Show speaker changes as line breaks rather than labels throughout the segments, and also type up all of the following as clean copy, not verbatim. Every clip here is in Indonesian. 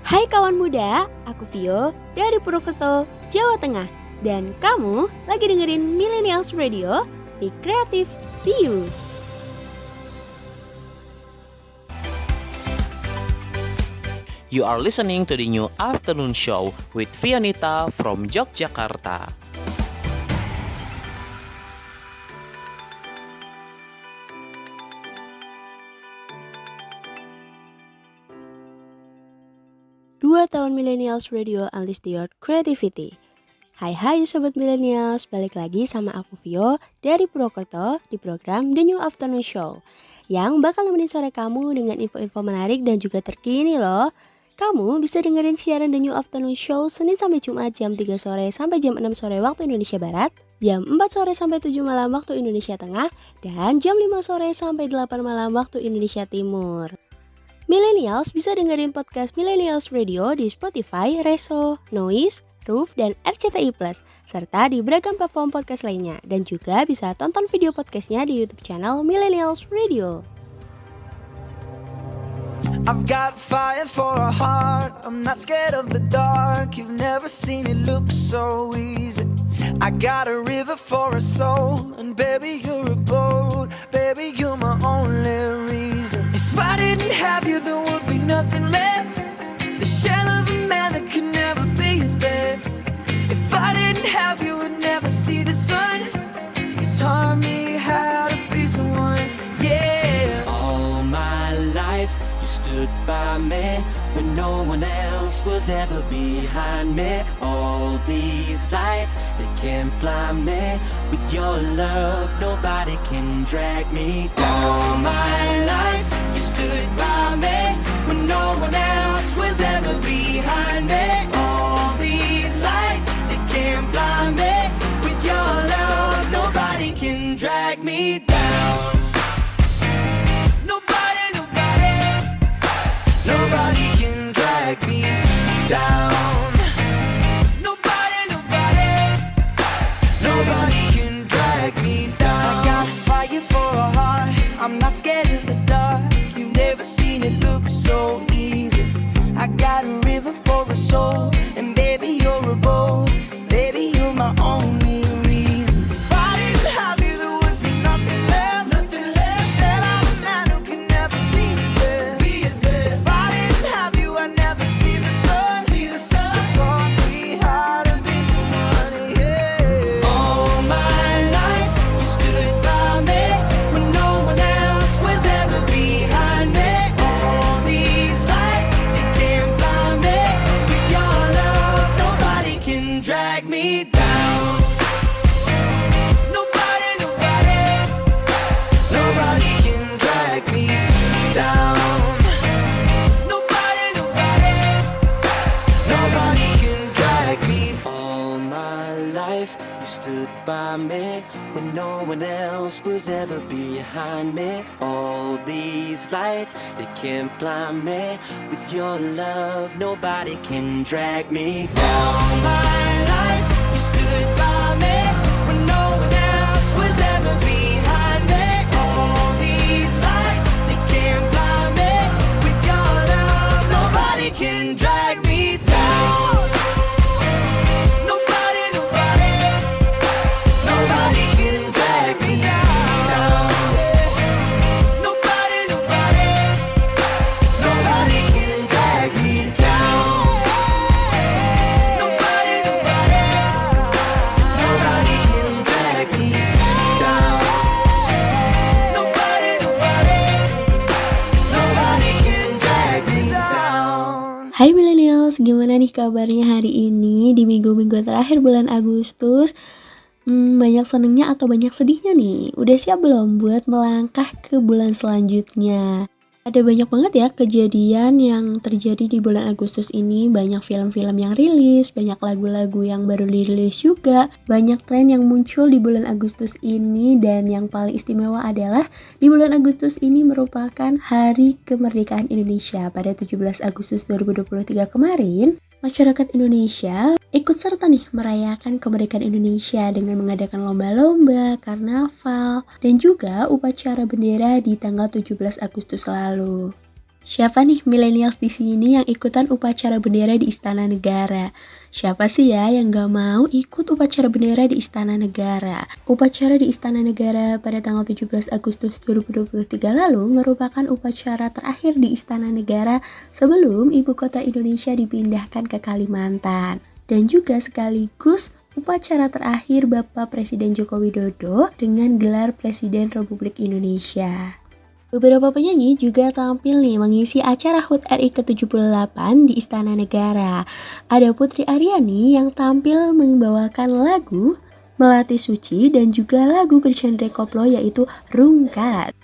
Hai kawan muda, aku Vio dari Purwokerto, Jawa Tengah. Dan kamu lagi dengerin Millennials Radio, Be Creative, Be You.
You are listening to the new afternoon show with Vianita from Yogyakarta.
Dua tahun Millennials Radio Unleash Your Creativity. Hai Sobat Millennials, balik lagi sama aku Vio dari Purwokerto di program The New Afternoon Show yang bakal nemenin sore kamu dengan info-info menarik dan juga terkini loh. Kamu bisa dengerin siaran The New Afternoon Show Senin sampai Jumat jam 3 sore sampai jam 6 sore waktu Indonesia Barat, jam 4 sore sampai 7 malam waktu Indonesia Tengah, dan jam 5 sore sampai 8 malam waktu Indonesia Timur. Millennials bisa dengerin podcast Millennials Radio di Spotify, Reso, Noise, Roof, dan RCTI Plus, serta di beragam platform podcast lainnya. Dan juga bisa tonton video podcastnya di YouTube channel Millennials Radio.
I've got fire for a heart, I'm not scared of the dark. You've never seen it look so easy. I got a river for a soul, and baby you're a boat. Baby you're my only reason. If I didn't have you there would be nothing left. The shell of a man that could never be his best. If I didn't have you would never see the sun. You taught me how to be someone, yeah.
All my life you stood by me when no one else was ever behind me. All these lights, they can't blind me. With your love, nobody can drag me down. All my life, you stood by me when no one else was ever behind me. All these lights, they can't blind me. With your love, nobody can drag me down.
Nobody can drag me down. Nobody can drag me down. I got fire for a heart, I'm not scared of the dark. You've never seen it look so easy. I got a river for a soul, and baby you're a boat. Baby you're my only reason. If I didn't have you there would be nothing left. Said I'm a man who can never be his best. If I didn't have you I'd never see the sun. You taught me how to be someone, yeah.
All my life you stood by me when no one else was ever behind me. All these lights, they can't blind me. With your love, nobody can drag me down.
Nobody can drag me down. Nobody can drag me.
All my life you stood by me when no one else was ever behind me. All these lights, they can't blind me. With your love, nobody can drag me down. All my life you stood by me when no one else was ever behind me. All these lights, they can't blind me. With your love, nobody can drag me down.
Nobody can drag me down. Nobody can drag me down. Nobody can drag me down. Nobody can drag me down.
Hai Millennials, gimana nih kabarnya hari ini di minggu-minggu terakhir bulan Agustus? Banyak senengnya atau banyak sedihnya nih? Udah siap belum buat melangkah ke bulan selanjutnya? Ada banyak banget ya kejadian yang terjadi di bulan Agustus ini. Banyak film-film yang rilis, banyak lagu-lagu yang baru dirilis juga, banyak tren yang muncul di bulan Agustus ini. Dan yang paling istimewa adalah di bulan Agustus ini merupakan Hari Kemerdekaan Indonesia. Pada 17 Agustus 2023 kemarin, masyarakat Indonesia ikut serta nih merayakan kemerdekaan Indonesia dengan mengadakan lomba-lomba, karnaval, dan juga upacara bendera di tanggal 17 Agustus lalu. Siapa nih millennials di sini yang ikutan upacara bendera di Istana Negara? Siapa sih ya yang gak mau ikut upacara bendera di Istana Negara? Upacara di Istana Negara pada tanggal 17 Agustus 2023 lalu merupakan upacara terakhir di Istana Negara sebelum ibu kota Indonesia dipindahkan ke Kalimantan. Dan juga sekaligus upacara terakhir Bapak Presiden Joko Widodo dengan gelar Presiden Republik Indonesia. Beberapa penyanyi juga tampil nih mengisi acara HUT RI ke-78 di Istana Negara. Ada Putri Aryani yang tampil membawakan lagu Melati Suci dan juga lagu bergenre koplo yaitu Rungkat.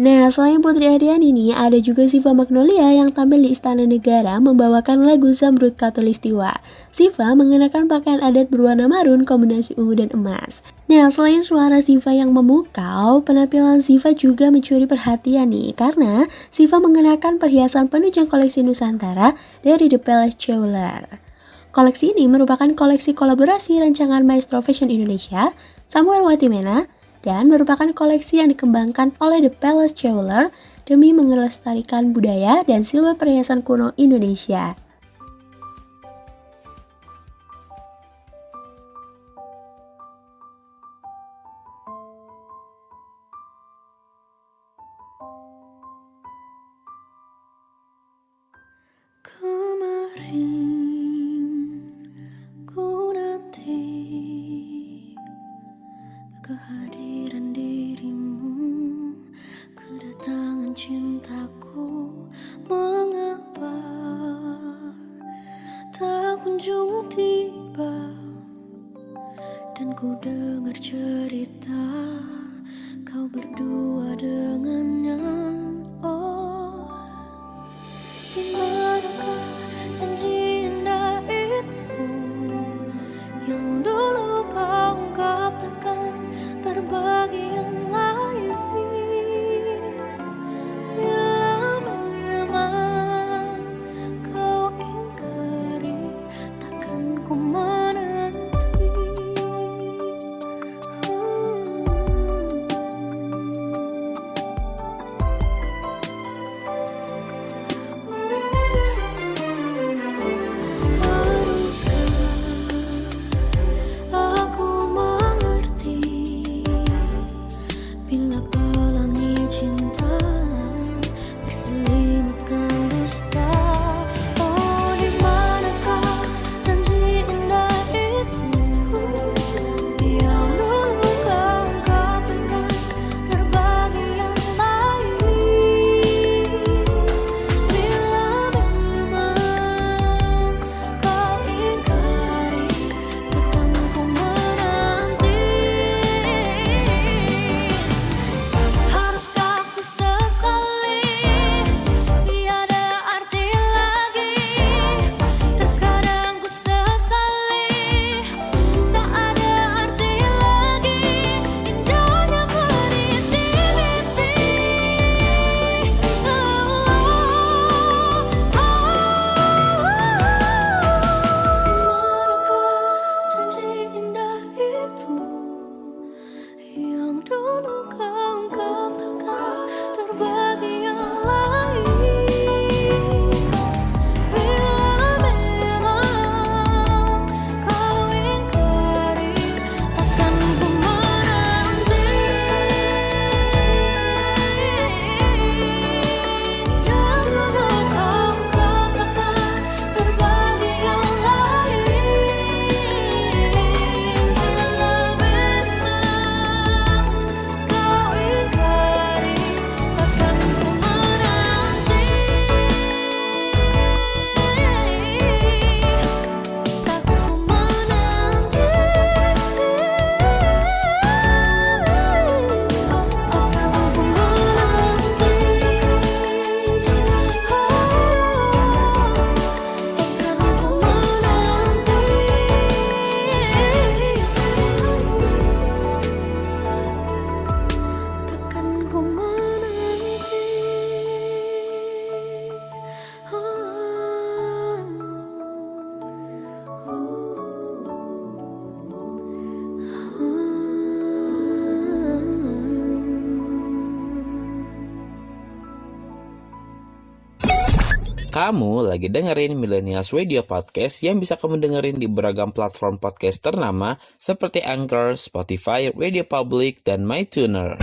Nah, selain Putri Aryani nih, ada juga Ziva Magnolia yang tampil di Istana Negara membawakan lagu Zamrud Khatulistiwa. Ziva mengenakan pakaian adat berwarna marun kombinasi ungu dan emas. Nah, selain suara Ziva yang memukau, penampilan Ziva juga mencuri perhatian nih, karena Ziva mengenakan perhiasan penunjang koleksi Nusantara dari The Palace Jeweler. Koleksi ini merupakan koleksi kolaborasi rancangan Maestro Fashion Indonesia, Samuel Watimena, dan merupakan koleksi yang dikembangkan oleh The Palace Jeweler demi melestarikan budaya dan siluet perhiasan kuno Indonesia.
Kehadiran dirimu, kedatangan cintaku, mengapa tak kunjung tiba? Dan ku dengar cerita kau berdua dengannya. Oh, di manakah janji indah itu yang dulu kau ungkap takkan terbagi yang lain? Bila memang kau ingkari, takkan ku menanti.
Kamu lagi dengerin Millennials Radio Podcast yang bisa kamu dengerin di beragam platform podcast ternama seperti Anchor, Spotify, Radio Public, dan MyTuner.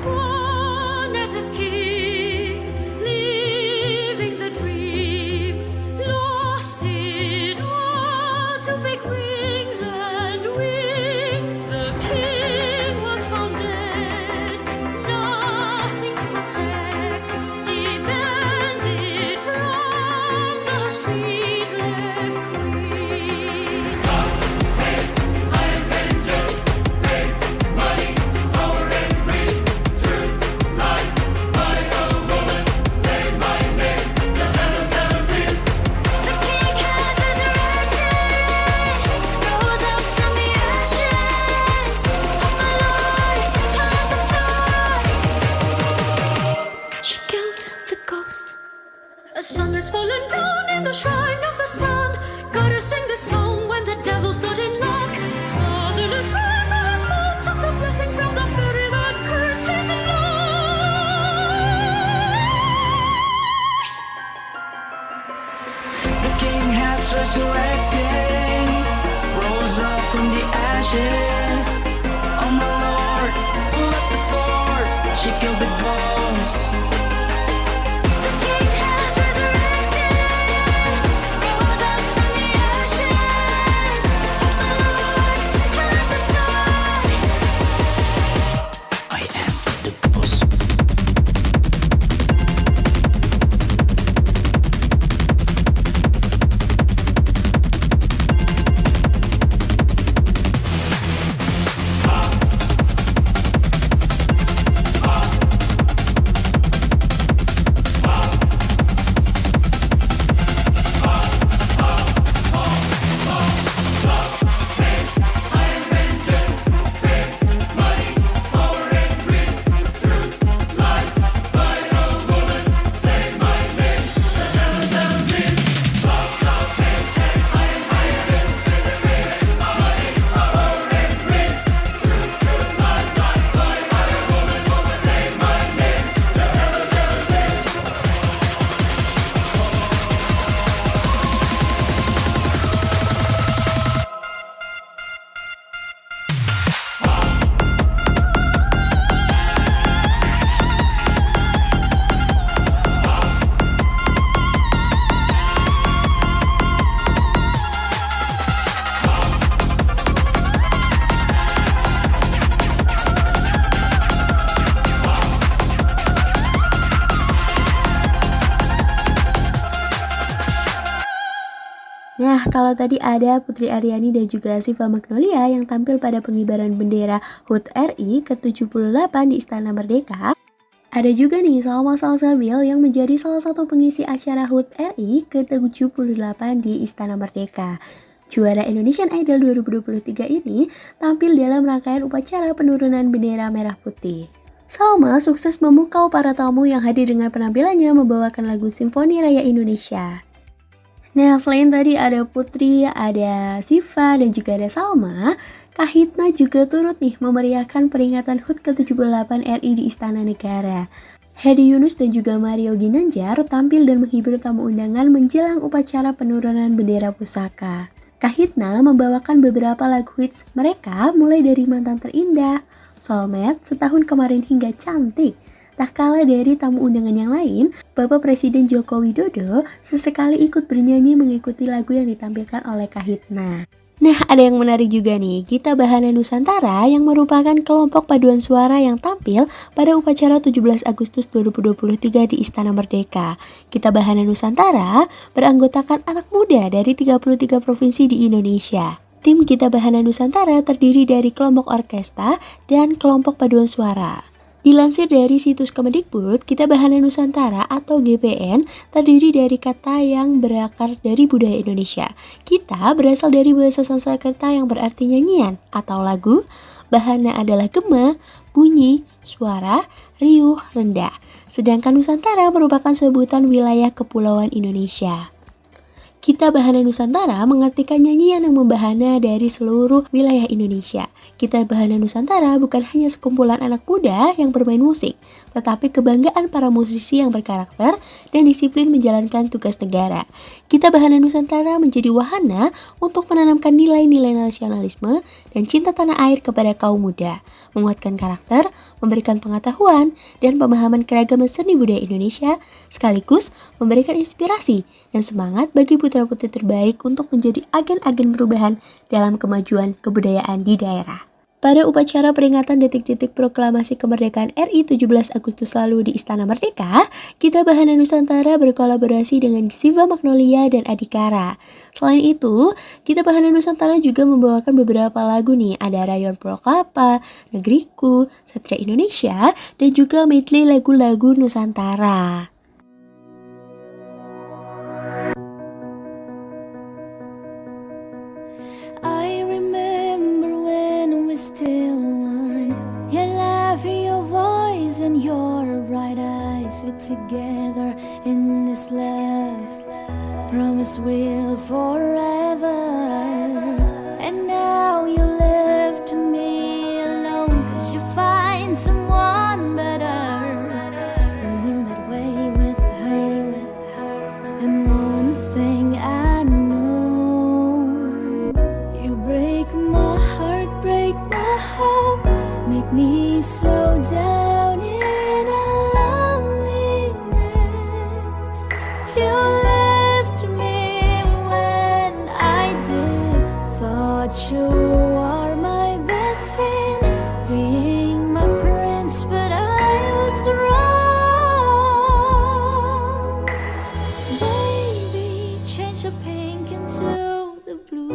Born as a king, living the dream, lost in all to fake wings and wings. The king was found dead, nothing to protect, demanded from the streetless queen. The king has resurrected, rose up from the ashes. Oh my Lord, plant the sword. She killed the ghost. A sun has fallen down in the shrine of the sun. Gotta sing the song when the devil's not in luck. Fatherless man that has found took the blessing from the fairy that cursed his life.
The king has resurrected, rose up from the ashes. Oh my Lord, pull up the sword. She killed the ghost.
The king has resurrected, rose up from the ashes. Oh my Lord, plant the sword.
I am the ghost.
Nah, kalau tadi ada Putri Aryani dan juga Siva Magnolia yang tampil pada pengibaran bendera HUT RI ke-78 di Istana Merdeka, ada juga nih Salma Salsabil yang menjadi salah satu pengisi acara HUT RI ke-78 di Istana Merdeka. Juara Indonesian Idol 2023 ini tampil dalam rangkaian upacara penurunan bendera merah putih. Salma sukses memukau para tamu yang hadir dengan penampilannya membawakan lagu Simfoni Raya Indonesia. Nah, selain tadi ada Putri, ada Siva, dan juga ada Salma, Kahitna juga turut nih memeriahkan peringatan HUT ke-78 RI di Istana Negara. Hedi Yunus dan juga Mario Ginanjar tampil dan menghibur tamu undangan menjelang upacara penurunan bendera pusaka. Kahitna membawakan beberapa lagu hits mereka mulai dari Mantan Terindah, Soulmate, Setahun Kemarin hingga Cantik. Tak kalah dari tamu undangan yang lain, Bapak Presiden Joko Widodo sesekali ikut bernyanyi mengikuti lagu yang ditampilkan oleh Kahitna. Nah, ada yang menarik juga nih, Gita Bahana Nusantara yang merupakan kelompok paduan suara yang tampil pada upacara 17 Agustus 2023 di Istana Merdeka. Gita Bahana Nusantara beranggotakan anak muda dari 33 provinsi di Indonesia. Tim Gita Bahana Nusantara terdiri dari kelompok orkestra dan kelompok paduan suara. Dilansir dari situs Kemendikbud, Kita Bahana Nusantara atau GBN terdiri dari kata yang berakar dari budaya Indonesia. Kita berasal dari bahasa Sanskerta yang berarti nyanyian atau lagu. Bahana adalah gema, bunyi, suara, riuh, rendah. Sedangkan Nusantara merupakan sebutan wilayah kepulauan Indonesia. Kita Bahana Nusantara mengartikan nyanyian yang membahana dari seluruh wilayah Indonesia. Kita Bahana Nusantara bukan hanya sekumpulan anak muda yang bermain musik, tetapi kebanggaan para musisi yang berkarakter dan disiplin menjalankan tugas negara. Kita Bahana Nusantara menjadi wahana untuk menanamkan nilai-nilai nasionalisme dan cinta tanah air kepada kaum muda, menguatkan karakter, memberikan pengetahuan dan pemahaman keragaman seni budaya Indonesia, sekaligus memberikan inspirasi dan semangat bagi putra-putri terbaik untuk menjadi agen-agen perubahan dalam kemajuan kebudayaan di daerah. Pada upacara peringatan detik-detik proklamasi kemerdekaan RI 17 Agustus lalu di Istana Merdeka, Kita Bahana Nusantara berkolaborasi dengan Siva Magnolia dan Adhikara. Selain itu, Kita Bahana Nusantara juga membawakan beberapa lagu nih, ada Rayon Pulau Kelapa, Negeriku, Satria Indonesia, dan juga medley lagu-lagu Nusantara.
I remember when we still one. Your laugh, your voice, and your bright eyes. We're together in this love. Promise we'll forever. And now you left me alone, 'cause you find someone better. And will that way with her. And one thing I know, you break my heart, break my hope, make me so down in a loneliness. You left me when I did, thought you are my blessing, being my prince, but I was wrong. Baby, change the pink into the blue.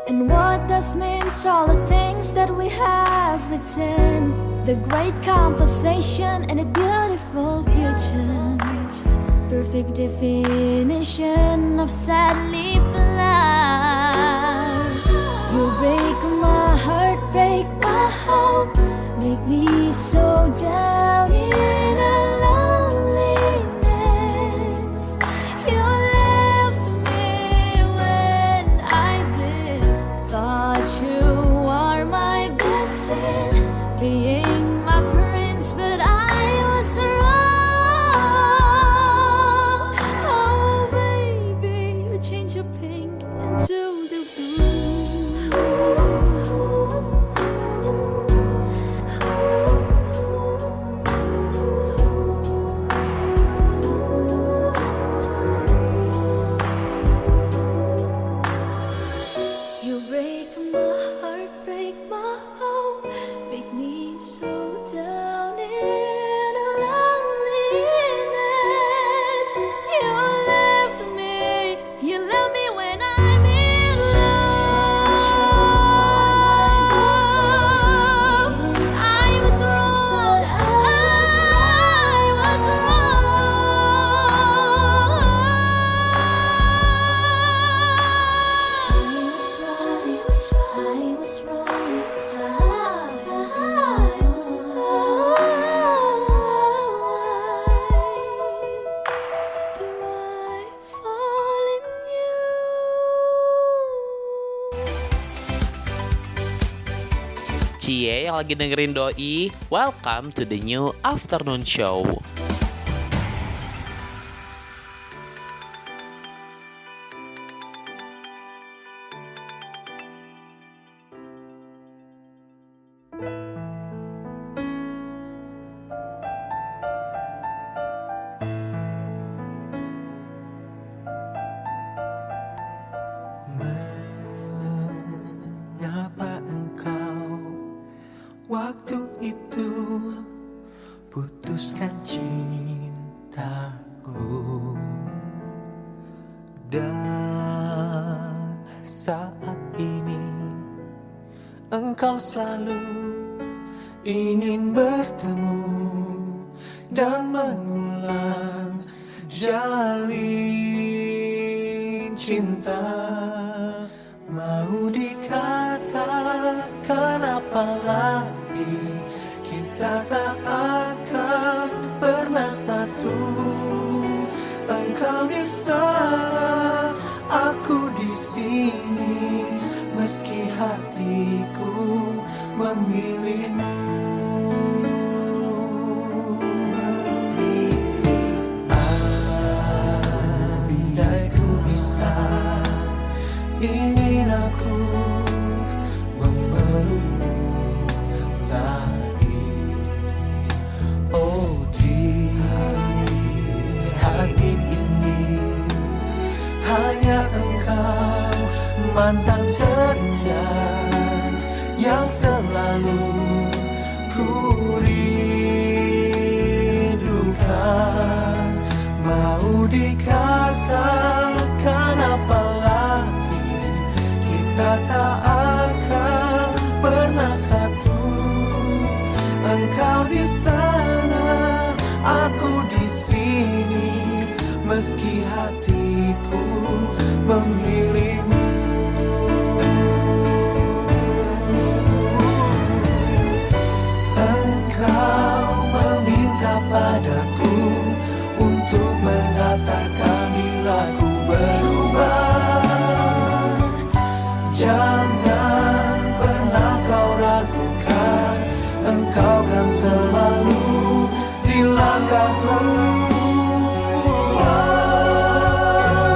And what does means all the things that we have written, the great conversation and a beautiful future, perfect definition of sadly love. You break my heart, break my hope, make me so down in a loneliness. You left me when I did, thought you are my blessing, being my prince, but I was wrong. Oh baby, you change your pink into the You break my heart, break my hope, make me so down in a loneliness. You left me, you left me when I'm in love. I was wrong, I was Do I fall in you?
Cie yang lagi dengerin Doi, welcome to the new afternoon show.
Mengapa engkau waktu itu putuskan cintaku, dan saat
engkau selalu ingin bertemu dan mengulang jalin cinta. Mau dikatakan apa lagi, kita tak akan pernah satu. Engkau di sana, aku di sini, meski hatiku memilihmu. Andai ku bisa, ingin aku memelukmu lagi. Oh, di hati ini hanya engkau, mantan terindah yang selalu ku rindukan. Mau dikatakan apa lagi, kita tak akan pernah satu. Engkau di sana, aku di sini, meski hatiku memilihmu. Engkau meminta padaku untuk mengatakan bila ku berubah. Jangan pernah kau ragukan, engkau kan selalu di langkahku.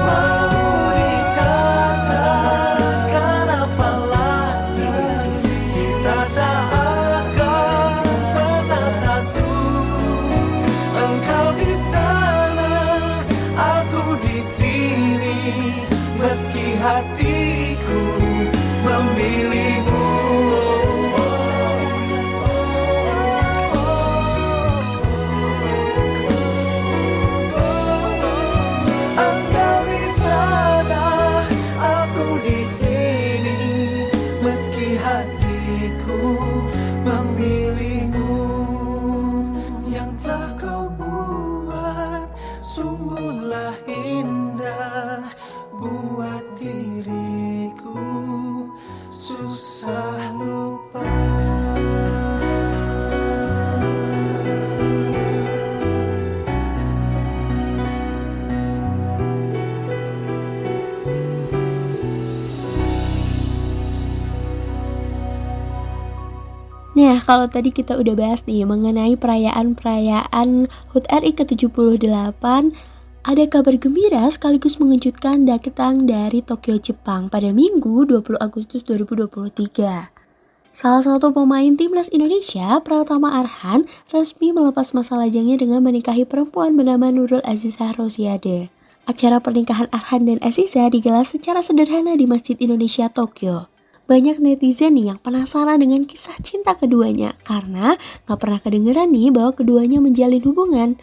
Mau dikatakan apa lagi, kita tak akan pernah satu. Engkau di sana, aku di sini, meski hatiku memilihmu. Engkau di sana, aku di sini, meski hatiku memilihmu. Yang telah kau buat sungguhlah indah, buat diriku susah lupa.
Nah, kalau tadi kita udah bahas nih mengenai perayaan HUT RI ke-78, ada kabar gembira sekaligus mengejutkan datang dari Tokyo, Jepang pada Minggu 20 Agustus 2023. Salah satu pemain timnas Indonesia, Pratama Arhan, resmi melepas masa lajangnya dengan menikahi perempuan bernama Nurul Azizah Rosiade. Acara pernikahan Arhan dan Azizah digelar secara sederhana di Masjid Indonesia Tokyo. Banyak netizen nih yang penasaran dengan kisah cinta keduanya karena gak pernah kedengeran nih bahwa keduanya menjalin hubungan.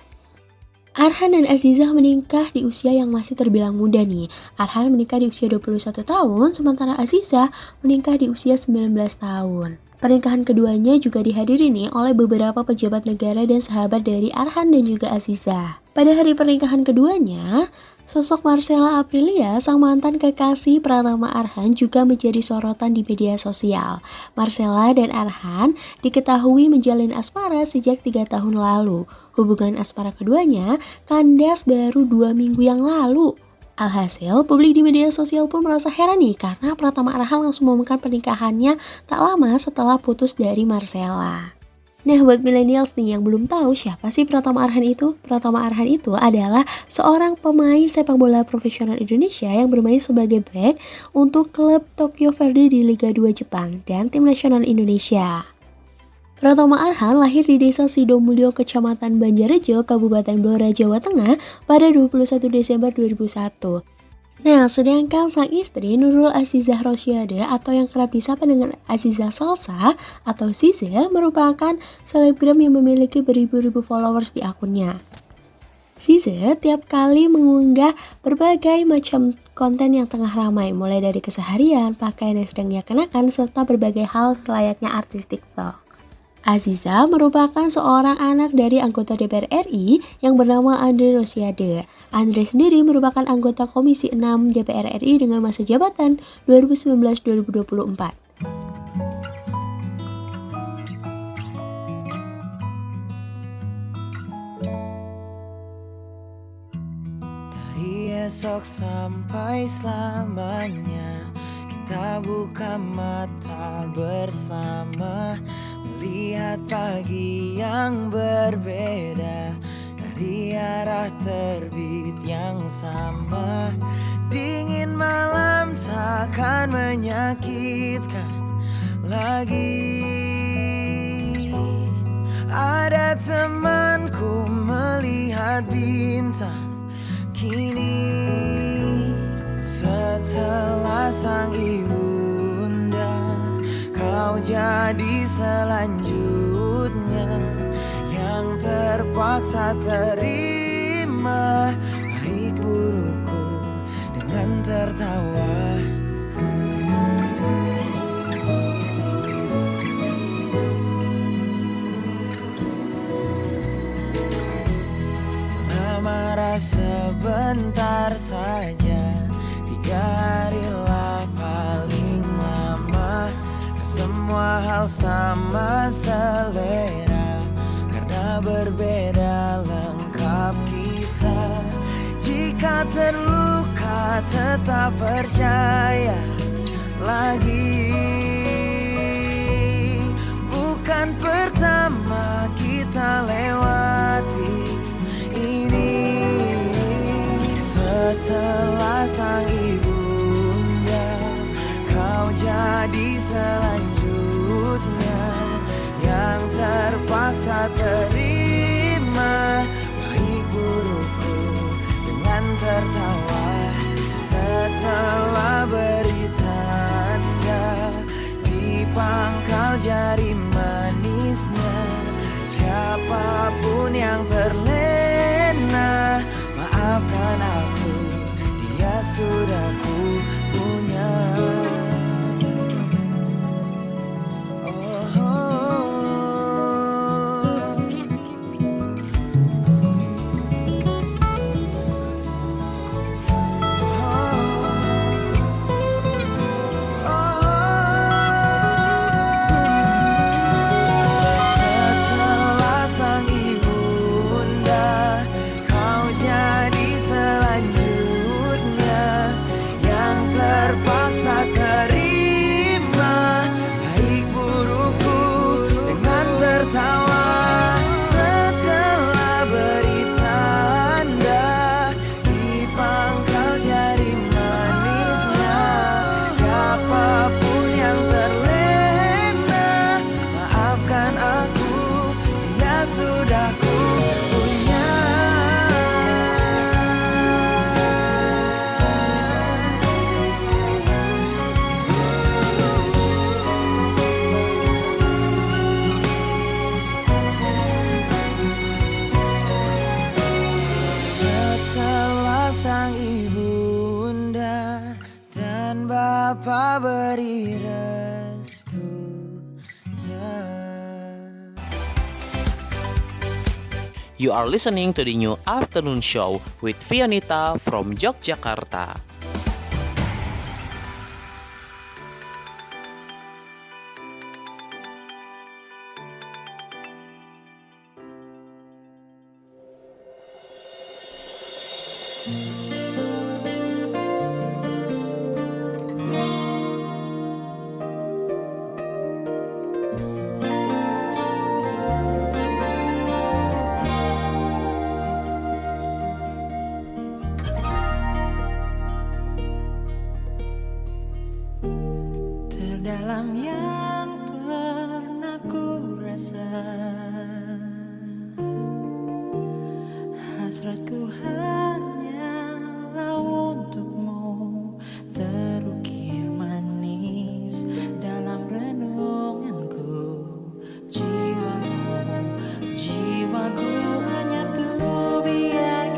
Arhan dan Azizah menikah di usia yang masih terbilang muda nih. Arhan menikah di usia 21 tahun, sementara Azizah menikah di usia 19 tahun. Pernikahan keduanya juga dihadiri nih oleh beberapa pejabat negara dan sahabat dari Arhan dan juga Azizah. Pada hari pernikahan keduanya, sosok Marcella Aprilia, sang mantan kekasih Pratama Arhan, juga menjadi sorotan di media sosial. Marcella dan Arhan diketahui menjalin asmara sejak 3 tahun lalu. Hubungan asmara keduanya kandas baru 2 minggu yang lalu. Alhasil, publik di media sosial pun merasa heran nih karena Pratama Arhan langsung mengumumkan pernikahannya tak lama setelah putus dari Marcella. Nah, buat millennials nih yang belum tahu siapa sih Pratama Arhan itu? Pratama Arhan itu adalah seorang pemain sepak bola profesional Indonesia yang bermain sebagai bek untuk klub Tokyo Verdy di Liga 2 Jepang dan tim nasional Indonesia. Pratama Arhan lahir di Desa Sidomulyo, Kecamatan Banjarrejo, Kabupaten Blora, Jawa Tengah pada 21 Desember 2001. Nah, sedangkan sang istri Nurul Azizah Rosiade atau yang kerap disapa dengan Azizah Salsa atau Zize merupakan selebgram yang memiliki beribu-ribu followers di akunnya. Zize tiap kali mengunggah berbagai macam konten yang tengah ramai, mulai dari keseharian, pakaian yang sedang ia kenakan, serta berbagai hal layaknya artis TikTok. Aziza merupakan seorang anak dari anggota DPR RI yang bernama Andre Rosiade. Andre sendiri merupakan anggota Komisi 6 DPR RI dengan masa jabatan 2019-2024.
Dari esok sampai selamanya kita buka mata bersama, melihat pagi yang berbeda dari arah terbit yang sama. Dingin malam takkan menyakitkan lagi. Ada temanku melihat bintang kini, setelah sang ibunda, kau jadi selanjutnya yang terpaksa terima baik burukku dengan tertawa. Marah sebentar saja, 3 harilah paling lama. Dan semua hal sama selera, karena berbeda lengkap kita. Jika terluka tetap percaya lagi. Bukan pertama kita lewati ini. Setelah sang ibunda, kau jadi selanjutnya yang terpaksa terima baik burukku dengan tertawa. Setelah beri tanda di pangkal jari manisnya, siapapun yang terlena, maafkan aku, dia sudah ku punya. Bapa beri restunya.
You are listening to the new afternoon show with Vianita from Yogyakarta.
Terdalam yang pernah ku rasa, hasratku hanyalah untukmu, terukir manis dalam renunganku. Jiwaku menyatu biarkan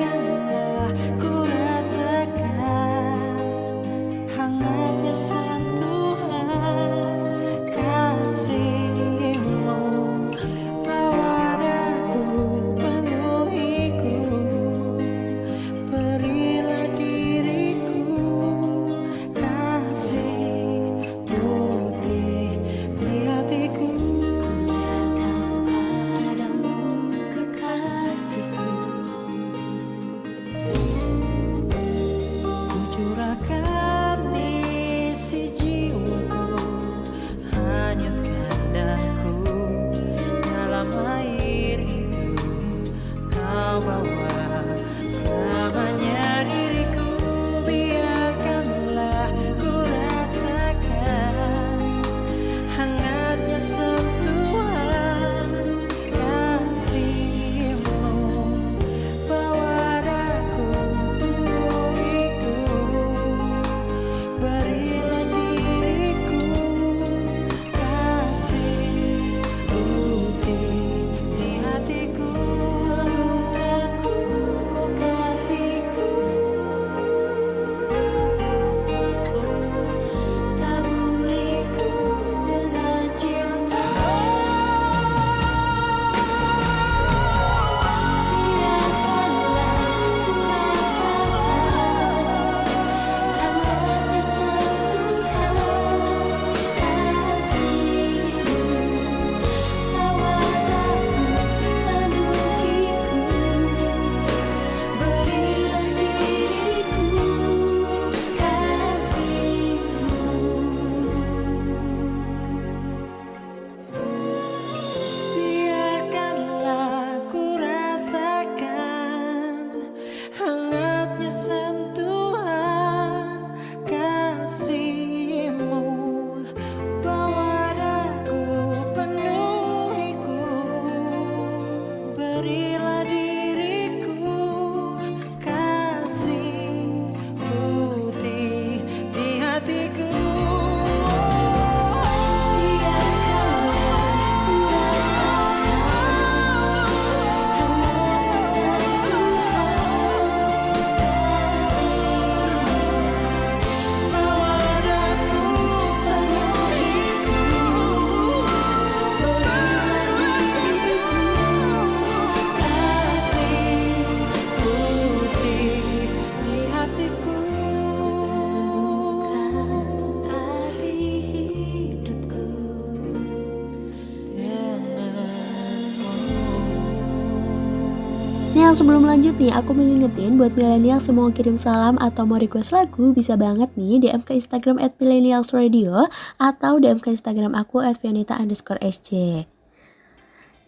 Nah, sebelum lanjut nih, aku mau ngingetin buat milenial semua kirim salam atau mau request lagu, bisa banget nih DM ke Instagram @millennialsradio atau DM ke Instagram aku @vianita_sj.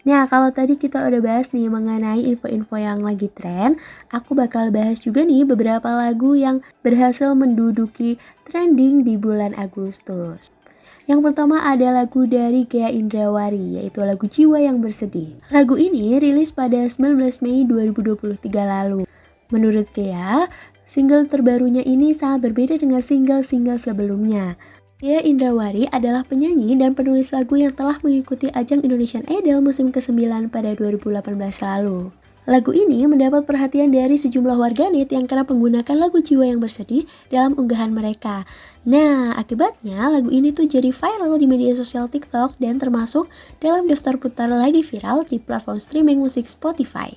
Nah, kalau tadi kita udah bahas nih mengenai info-info yang lagi tren, aku bakal bahas juga nih beberapa lagu yang berhasil menduduki trending di bulan Agustus. Yang pertama ada lagu dari Ghea Indrawari, yaitu lagu Jiwa yang Bersedih. Lagu ini rilis pada 19 Mei 2023 lalu. Menurut Ghea, single terbarunya ini sangat berbeda dengan single-single sebelumnya. Ghea Indrawari adalah penyanyi dan penulis lagu yang telah mengikuti ajang Indonesian Idol musim ke-9 pada 2018 lalu. Lagu ini mendapat perhatian dari sejumlah warganet yang kerap menggunakan lagu Jiwa yang Bersedih dalam unggahan mereka. Nah, akibatnya lagu ini tuh jadi viral di media sosial TikTok dan termasuk dalam daftar putar lagi viral di platform streaming musik Spotify.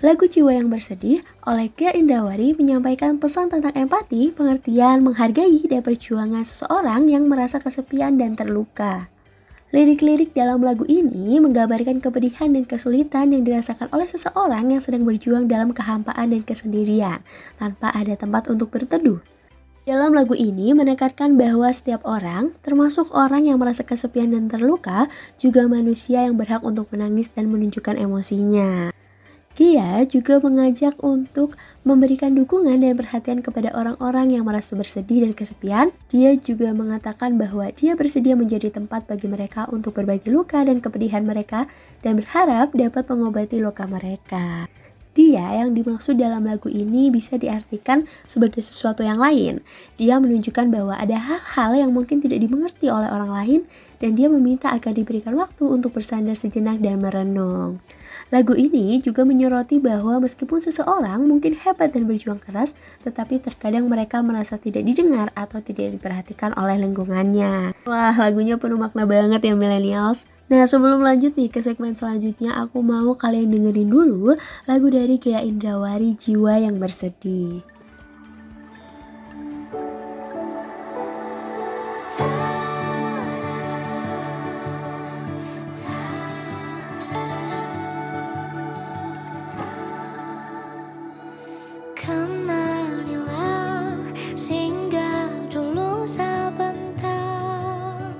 Lagu Jiwa yang Bersedih oleh Ghea Indrawari menyampaikan pesan tentang empati, pengertian, menghargai, dan perjuangan seseorang yang merasa kesepian dan terluka. Lirik-lirik dalam lagu ini menggambarkan kepedihan dan kesulitan yang dirasakan oleh seseorang yang sedang berjuang dalam kehampaan dan kesendirian, tanpa ada tempat untuk berteduh. Dalam lagu ini menekankan bahwa setiap orang, termasuk orang yang merasa kesepian dan terluka, juga manusia yang berhak untuk menangis dan menunjukkan emosinya. Ghea juga mengajak untuk memberikan dukungan dan perhatian kepada orang-orang yang merasa bersedih dan kesepian. Dia juga mengatakan bahwa dia bersedia menjadi tempat bagi mereka untuk berbagi luka dan kepedihan mereka dan berharap dapat mengobati luka mereka. Dia yang dimaksud dalam lagu ini bisa diartikan sebagai sesuatu yang lain. Dia menunjukkan bahwa ada hal-hal yang mungkin tidak dimengerti oleh orang lain dan dia meminta agar diberikan waktu untuk bersandar sejenak dan merenung. Lagu ini juga menyoroti bahwa meskipun seseorang mungkin hebat dan berjuang keras, tetapi terkadang mereka merasa tidak didengar atau tidak diperhatikan oleh lingkungannya. Wah, lagunya penuh makna banget ya millennials. Nah, sebelum lanjut nih ke segmen selanjutnya, aku mau kalian dengerin dulu lagu dari Ghea Indrawari, Jiwa yang Bersedih.
Kemarilah singgah dulu sebentar,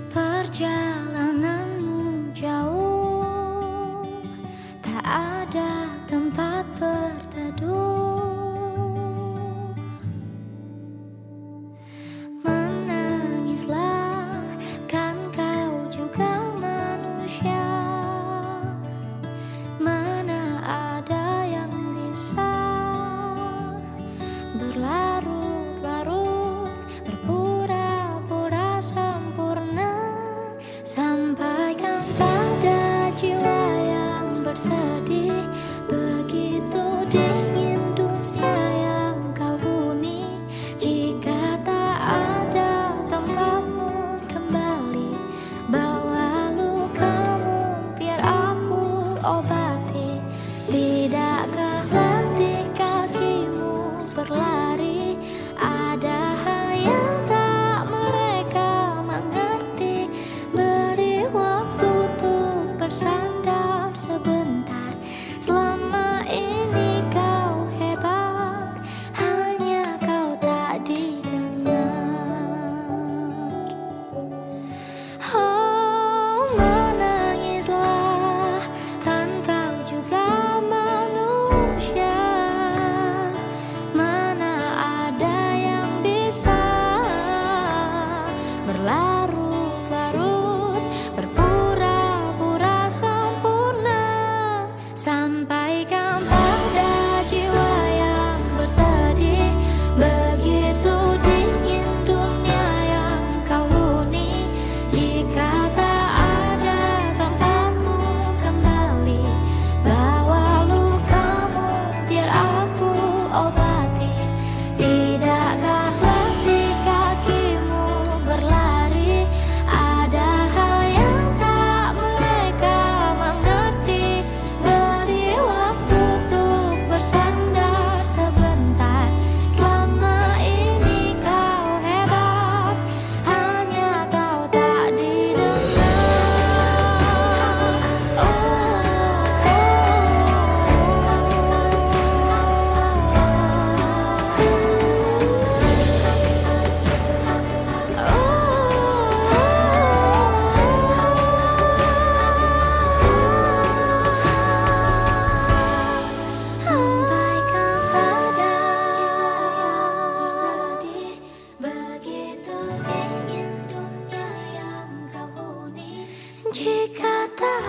perjalananmu jauh, tak ada tempat berteduh.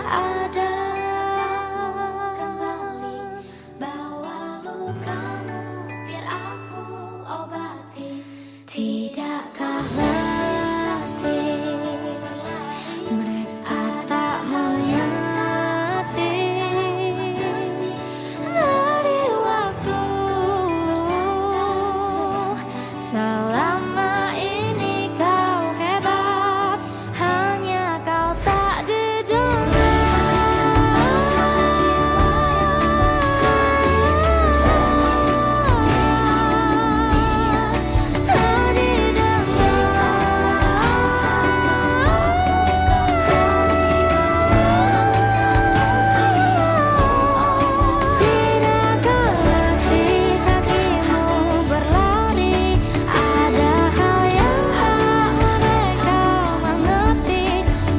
ada. Kembali bawa lukamu biar aku obati. Tidakkah letih mereka tak mengerti dari waktu selama ini kau hebat, hanya kau tak didengar. Tak Tidakkah letih kakimu berlari, ada hal yang tak mereka mengerti.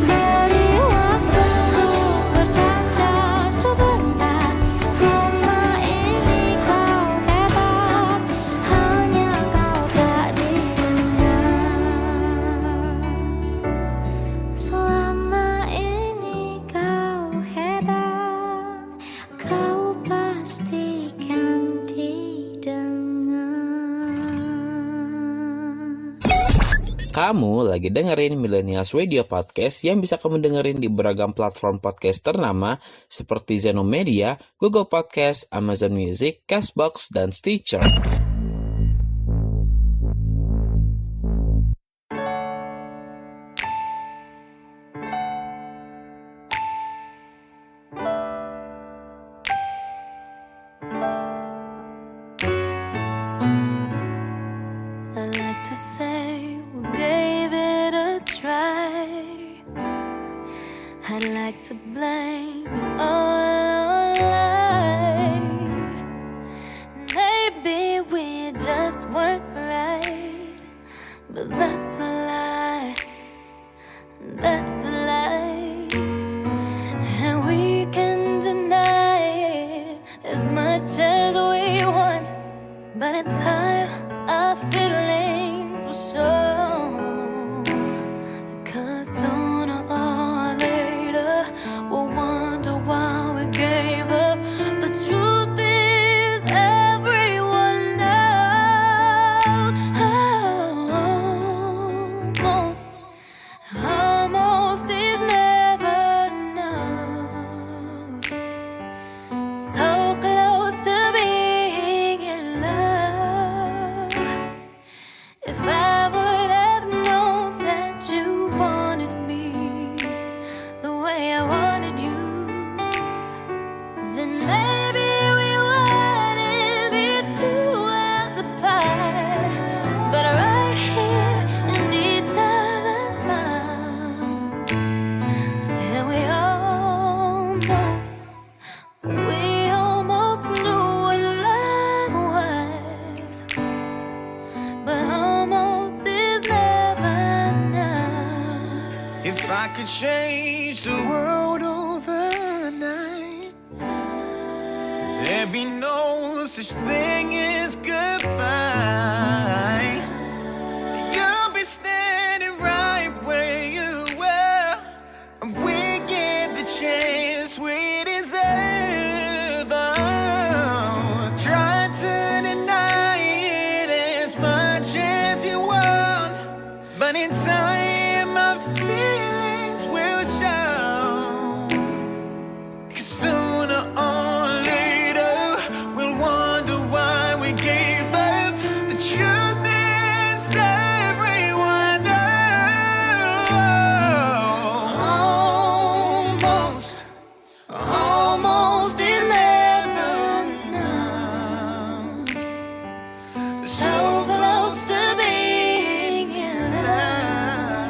Beri waktuku bersandar sebentar, selama ini kau hebat, hanya kau tak didengar. Selama ini kau hebat, kau pastikan didengar.
Kamu lagi dengerin Millennials Radio Podcast yang bisa kamu dengerin di beragam platform podcast ternama seperti Zeno Media, Google Podcast, Amazon Music, Castbox, dan Stitcher.
I like to say we gave it a try. I'd like to blame it all on life. Maybe we just weren't right, but that's a lie. That's a lie. And we can deny it as much as we want, but in time our feelings will show. 'Cause sooner or later we'll wonder why we gave up. The truth is everyone knows. Almost is never enough. So close to being in love. If I would have known that you wanted me the way I wanted you, then maybe we wouldn't be 2 worlds apart, but right here in each other's arms. And we almost knew what love was, but almost is never enough.
If I could change the world overnight, there'd be no such thing as goodbye. You'll be standing right where you were, and we get the chance we deserve. Oh, try to deny it as much as you want, but in time my feelings will show. 'Cause sooner or later we'll wonder why we gave up. The truth is everyone knows. Almost is never enough. So close to being in love.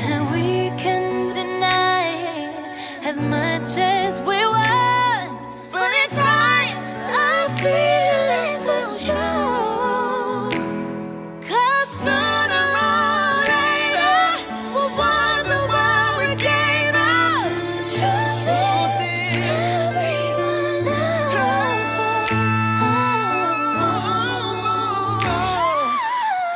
And we can deny it as much as we want, but in time our feelings will show. 'Cause sooner or later we'll wonder why we gave up. Truth is, everyone knows.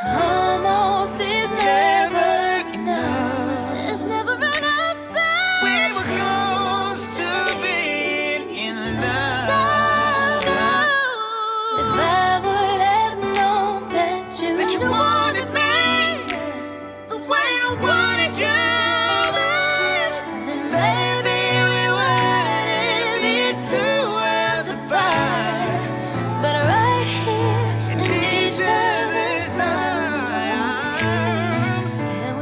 Almost is never enough. It's never enough, but
We were close to being in love.
if I would have known that you
wanted me the way I wanted you,
then maybe we wouldn't be two worlds apart. But right here in each other's arms, and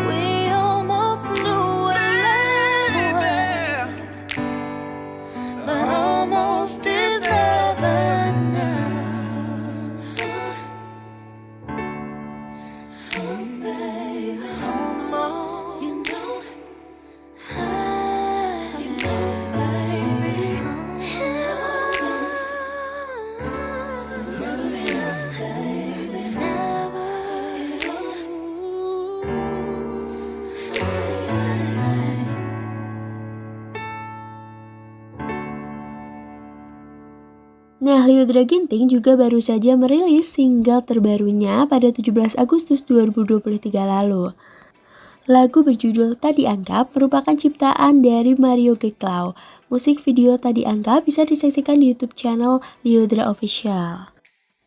we almost knew what love was. But almost is never enough. Oh, baby, you know, baby, it's never enough, baby, never.
Nah, Lyudra Ginting juga baru saja merilis single terbarunya pada 17 Agustus 2023 lalu. Lagu berjudul Tak Dianggap merupakan ciptaan dari Mario Geklau. Musik video Tak Dianggap bisa disaksikan di YouTube channel Lyudra Official.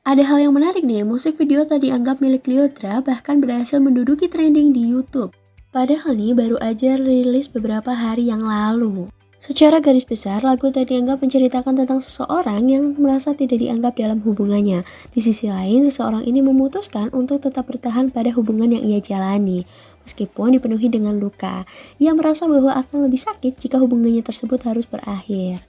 Ada hal yang menarik nih, musik video Tak Dianggap milik Lyudra bahkan berhasil menduduki trending di YouTube. Padahal nih baru aja rilis beberapa hari yang lalu. Secara garis besar, lagu Tak Dianggap menceritakan tentang seseorang yang merasa tidak dianggap dalam hubungannya. Di sisi lain, seseorang ini memutuskan untuk tetap bertahan pada hubungan yang ia jalani. Meskipun dipenuhi dengan luka, ia merasa bahwa akan lebih sakit jika hubungannya tersebut harus berakhir.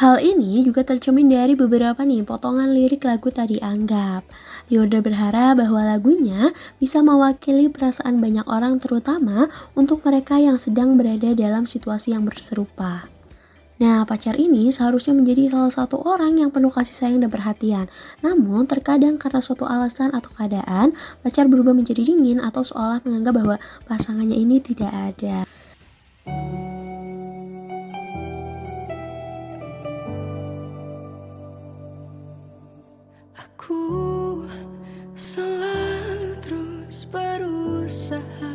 Hal ini juga tercermin dari beberapa potongan lirik lagu Tak Dianggap. Lyudra berharap bahwa lagunya bisa mewakili perasaan banyak orang, terutama untuk mereka yang sedang berada dalam situasi yang berserupa. Nah, pacar ini seharusnya menjadi salah satu orang yang penuh kasih sayang dan perhatian. Namun, terkadang karena suatu alasan atau keadaan, pacar berubah menjadi dingin atau seolah menganggap bahwa pasangannya ini tidak ada.
Aku selalu terus berusaha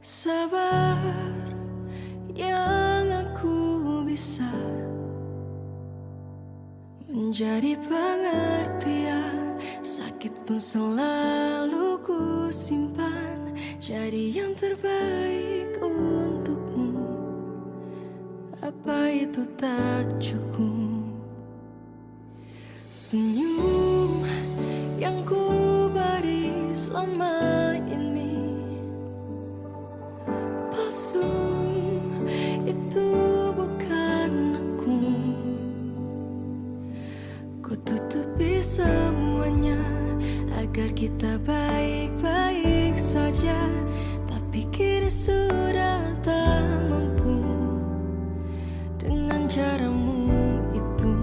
sabar yang aku bisa menjadi pengertian. Sakit pun selalu ku simpan, jadi yang terbaik untukmu. Apa itu tak cukup? Senyum yang ku beri selama ini palsu, itu bukan aku. Ku tutupi semuanya agar kita baik-baik saja, tapi kini sudah tak mampu dengan caramu itu.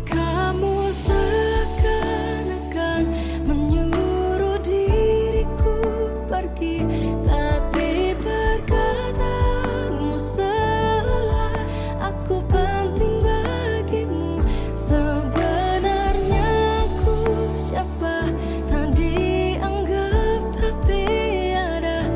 Kamu seakan-akan menyuruh diriku pergi, tapi perkataanmu seolah aku penting bagimu. Sebenarnya aku siapa? Tak dianggap tapi ada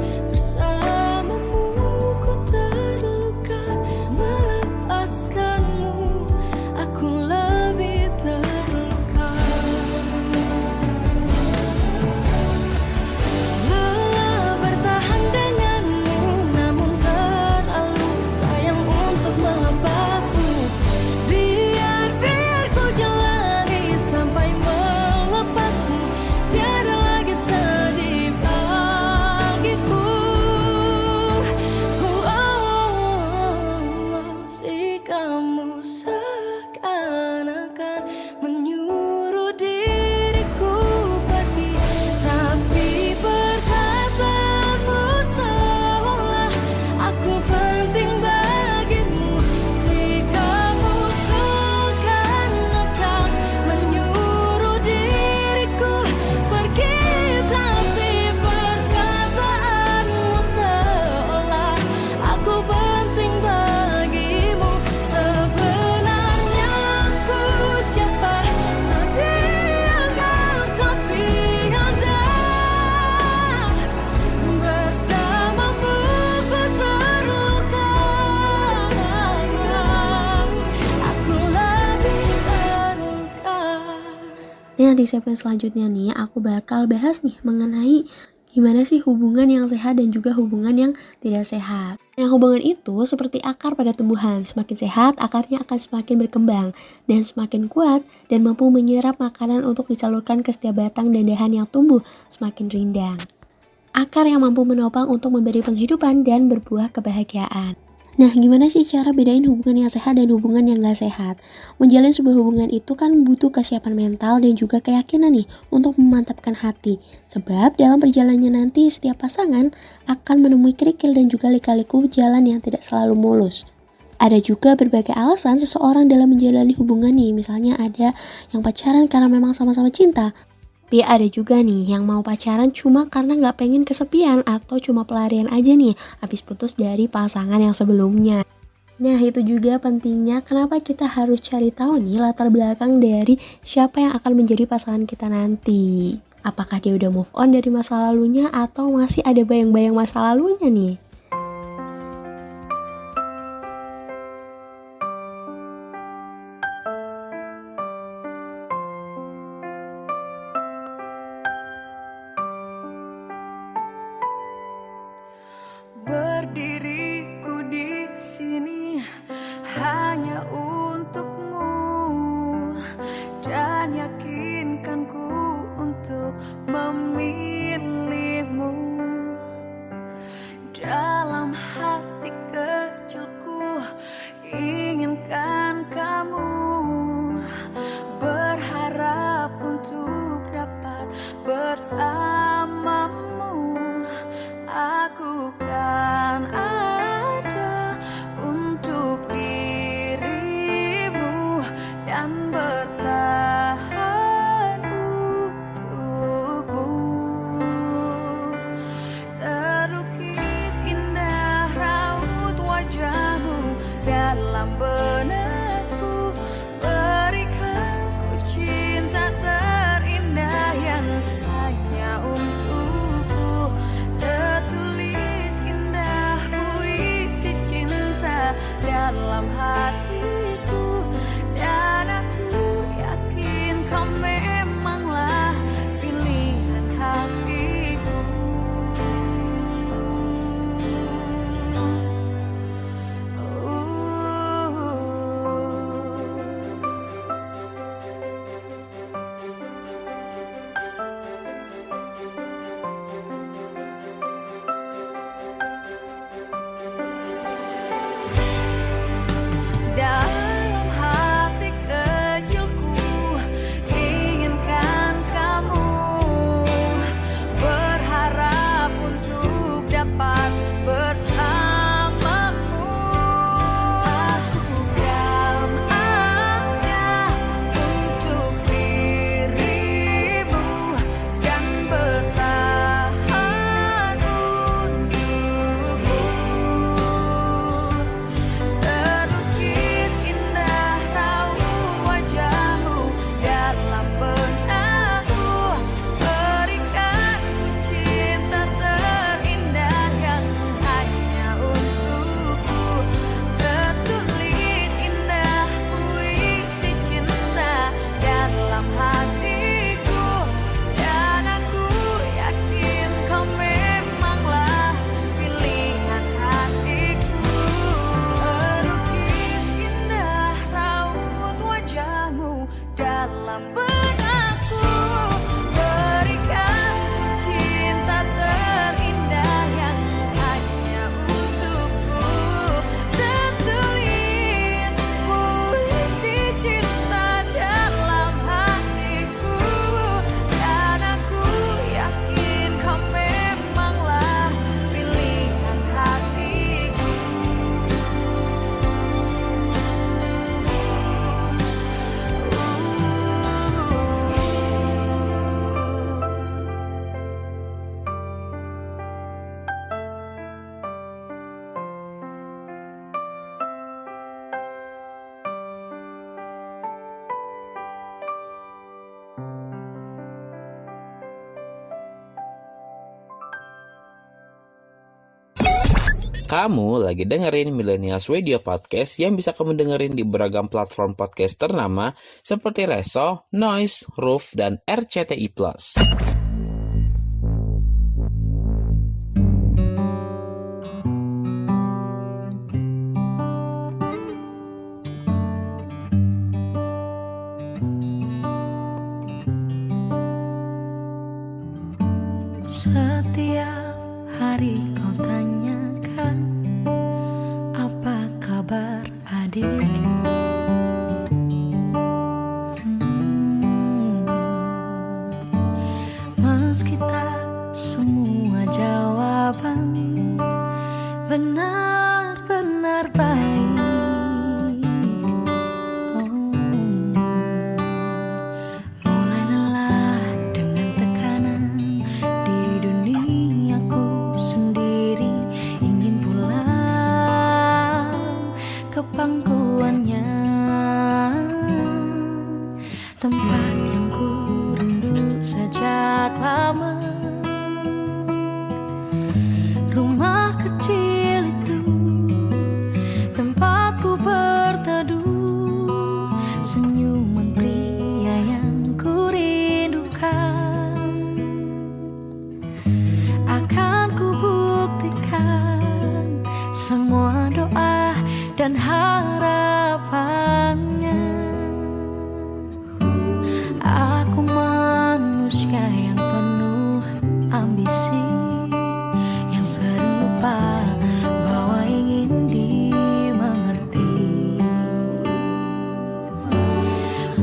Nah, di segmen selanjutnya nih, aku bakal bahas nih mengenai gimana sih hubungan yang sehat dan juga hubungan yang tidak sehat. Yang hubungan itu seperti akar pada tumbuhan, semakin sehat akarnya akan semakin berkembang dan semakin kuat dan mampu menyerap makanan untuk disalurkan ke setiap batang dan dahan yang tumbuh semakin rindang. Akar yang mampu menopang untuk memberi penghidupan dan berbuah kebahagiaan. Nah, gimana sih cara bedain hubungan yang sehat dan hubungan yang gak sehat? Menjalin sebuah hubungan itu kan butuh kesiapan mental dan juga keyakinan nih untuk memantapkan hati. Sebab dalam perjalanannya nanti setiap pasangan akan menemui kerikil dan juga lika-liku jalan yang tidak selalu mulus. Ada juga berbagai alasan seseorang dalam menjalani hubungan nih. Misalnya ada yang pacaran karena memang sama-sama cinta. Tapi ada juga nih yang mau pacaran cuma karena gak pengen kesepian atau cuma pelarian aja nih habis putus dari pasangan yang sebelumnya. Nah, itu juga pentingnya kenapa kita harus cari tahu nih latar belakang dari siapa yang akan menjadi pasangan kita nanti. Apakah dia udah move on dari masa lalunya atau masih ada bayang-bayang masa lalunya nih?
Berdiriku di sini hanya untukmu dan yakinkanku untuk memilihmu. Dalam hati kecilku inginkan kamu, berharap untuk dapat bersamamu. Aku kan ada untuk dirimu dan bertahan untukmu. Terlukis indah raut wajahmu dalam benakku, berikan ku cinta terindah yang hanya
Kamu lagi dengerin Millennials Radio Podcast yang bisa kamu dengerin di beragam platform podcast ternama seperti Reso, Noise, Roof, dan RCTI+.
Setiap hari kau tanyakan apa kabar adik. Meski tak semua jawaban benar-benar baik, mulai lelah dengan tekanan di duniaku sendiri, ingin pulang ke pangkuannya, tempat yang ku rindu sejak lama. Rumah kecil itu tempatku berteduh, senyuman pria yang ku rindukan akan ku buktikan semua doa dan harapannya. Aku manusia yang penuh ambisi, yang sering lupa bahwa ingin dimengerti.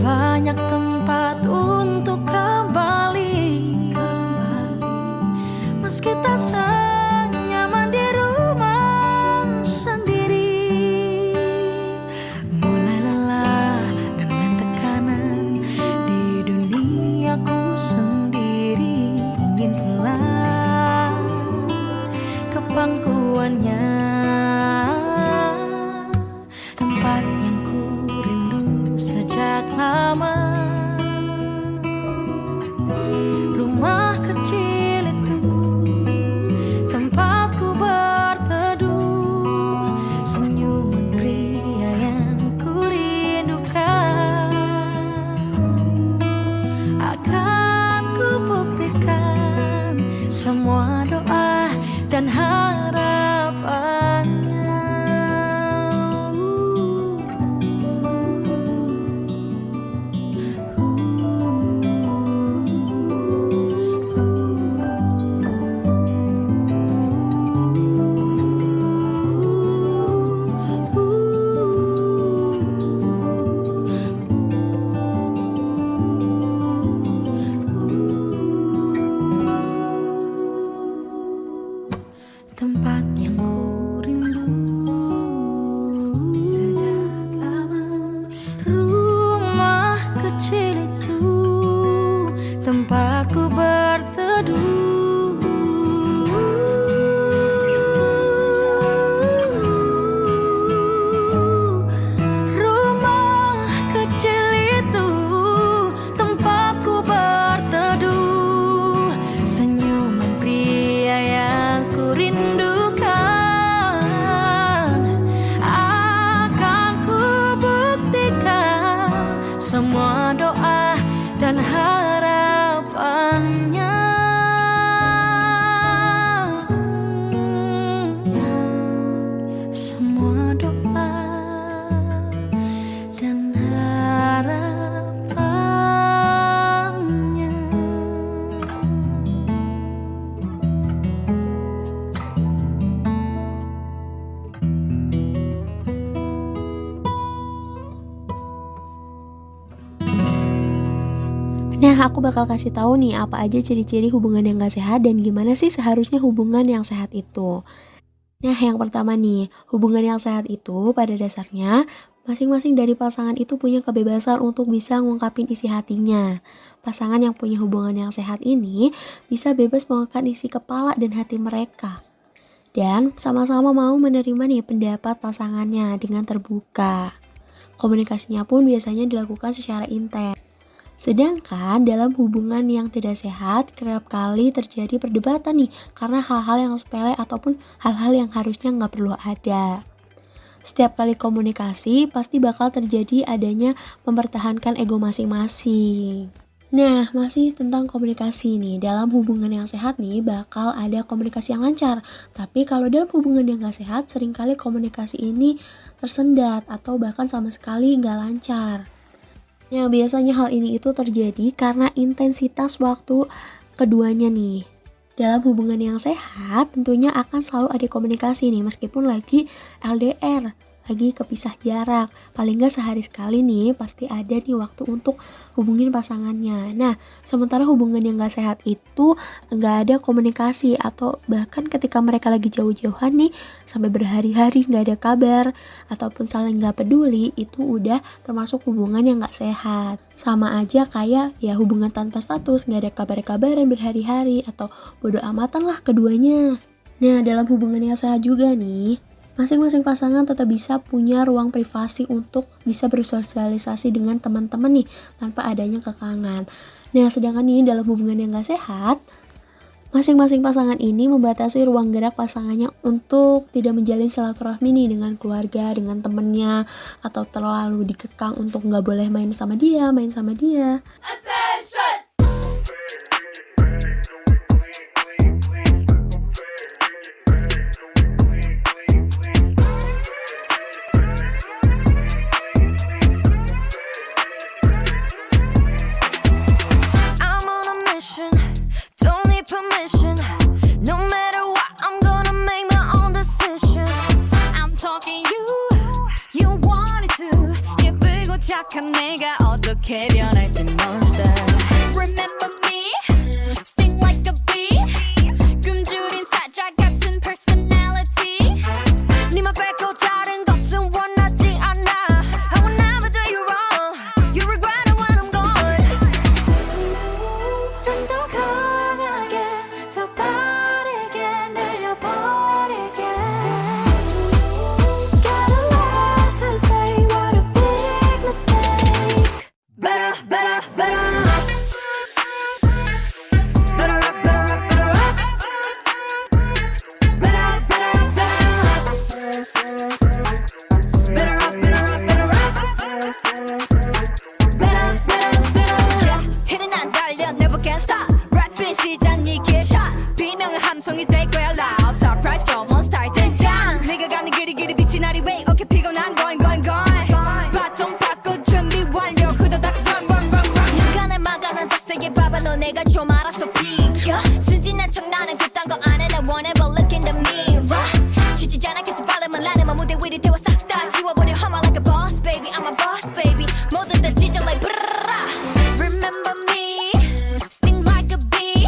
Banyak tempat untuk kembali, meski tak senyaman di rumah sendiri. Mulai lelah dengan tekanan di duniaku sendiri, ingin pulang ke pangkuannya, tempat yang ku rindu sejak lama. Rumah kecil itu tempatku berteduh, senyuman pria yang ku rindukan akan ku buktikan semua doa dan harapannya. Tempat yang ku rindu sejak lama. Rumah kecil itu tempatku berteduh. Rumah kecil itu tempatku berteduh, senyuman pria yang ku rindukan akan ku buktikan semua doa dan harapannya. Semua doa dan harapannya.
Nah, aku bakal kasih tahu nih apa aja ciri-ciri hubungan yang gak sehat dan gimana sih seharusnya hubungan yang sehat itu. Nah, yang pertama nih, hubungan yang sehat itu pada dasarnya masing-masing dari pasangan itu punya kebebasan untuk bisa ngungkapin isi hatinya. Pasangan yang punya hubungan yang sehat ini bisa bebas mengungkapkan isi kepala dan hati mereka. Dan sama-sama mau menerima nih pendapat pasangannya dengan terbuka. Komunikasinya pun biasanya dilakukan secara intens. Sedangkan dalam hubungan yang tidak sehat, kerap kali terjadi perdebatan nih, karena hal-hal yang sepele ataupun hal-hal yang harusnya nggak perlu ada. Setiap kali komunikasi, pasti bakal terjadi adanya mempertahankan ego masing-masing. Nah, masih tentang komunikasi nih. Dalam hubungan yang sehat nih, bakal ada komunikasi yang lancar. Tapi kalau dalam hubungan yang gak sehat, seringkali komunikasi ini tersendat atau bahkan sama sekali gak lancar. Nah, biasanya hal ini itu terjadi karena intensitas waktu keduanya nih. Dalam hubungan yang sehat, tentunya akan selalu ada komunikasi nih, meskipun lagi LDR, lagi kepisah jarak. Paling nggak sehari sekali nih, pasti ada nih waktu untuk hubungin pasangannya. Nah, sementara hubungan yang nggak sehat itu nggak ada komunikasi, atau bahkan ketika mereka lagi jauh-jauhan nih, sampai berhari-hari nggak ada kabar, ataupun saling nggak peduli, itu udah termasuk hubungan yang nggak sehat. Sama aja kayak ya hubungan tanpa status, nggak ada kabar-kabaran berhari-hari, atau bodo amatan lah keduanya. Nah, dalam hubungan yang sehat juga nih, masing-masing pasangan tetap bisa punya ruang privasi untuk bisa bersosialisasi dengan teman-teman nih, tanpa adanya kekangan. Nah, sedangkan nih dalam hubungan yang gak sehat, masing-masing pasangan ini membatasi ruang gerak pasangannya untuk tidak menjalin silaturahmi nih dengan keluarga, dengan temennya, atau terlalu dikekang untuk gak boleh main sama dia.
I'm on a mission, don't need permission. No matter what, I'm gonna make my own decisions.
I'm talking you want it to. 예쁘고 착한 내가 어떻게 변할지 monster. Remember me, sting like a bee. 굶주린 사자 같은 personality.
네맘 뺏고 다른 것은 원하지 않아. I will never do you wrong. You regret it when I'm gone.
좀 더 강하게, 더 빠르게 늘려버릴게. Got a lot to say, what a big mistake.
Better, better, better. Better up, better up, better up. Better, better, better. Better up, better up, better up. Better, better, better. Yeah, hitting 안 달려, never can stop. 랩인 시작 니게 샷. 비명은 함성이 될 거야 loud. Surprise, come on, start 등장. 네가 가는 길이 빛이 나리 way. Okay, 피곤한 going. 바통 바꿔 준비 완료. 후다닥 run.
누가 날 막아난 더 세게 봐봐 너 내가 좀 알아서 비켜 순진한 척 나는 그딴 거 안 해 나 whenever look in the mirror 지치지 않아 계속 발음을 안 해 마 무대 위를 태워 싹 다 지워버려 I'm like a boss baby I'm a boss baby 모두 다 지져 like brrrra
Remember me, sting like a bee.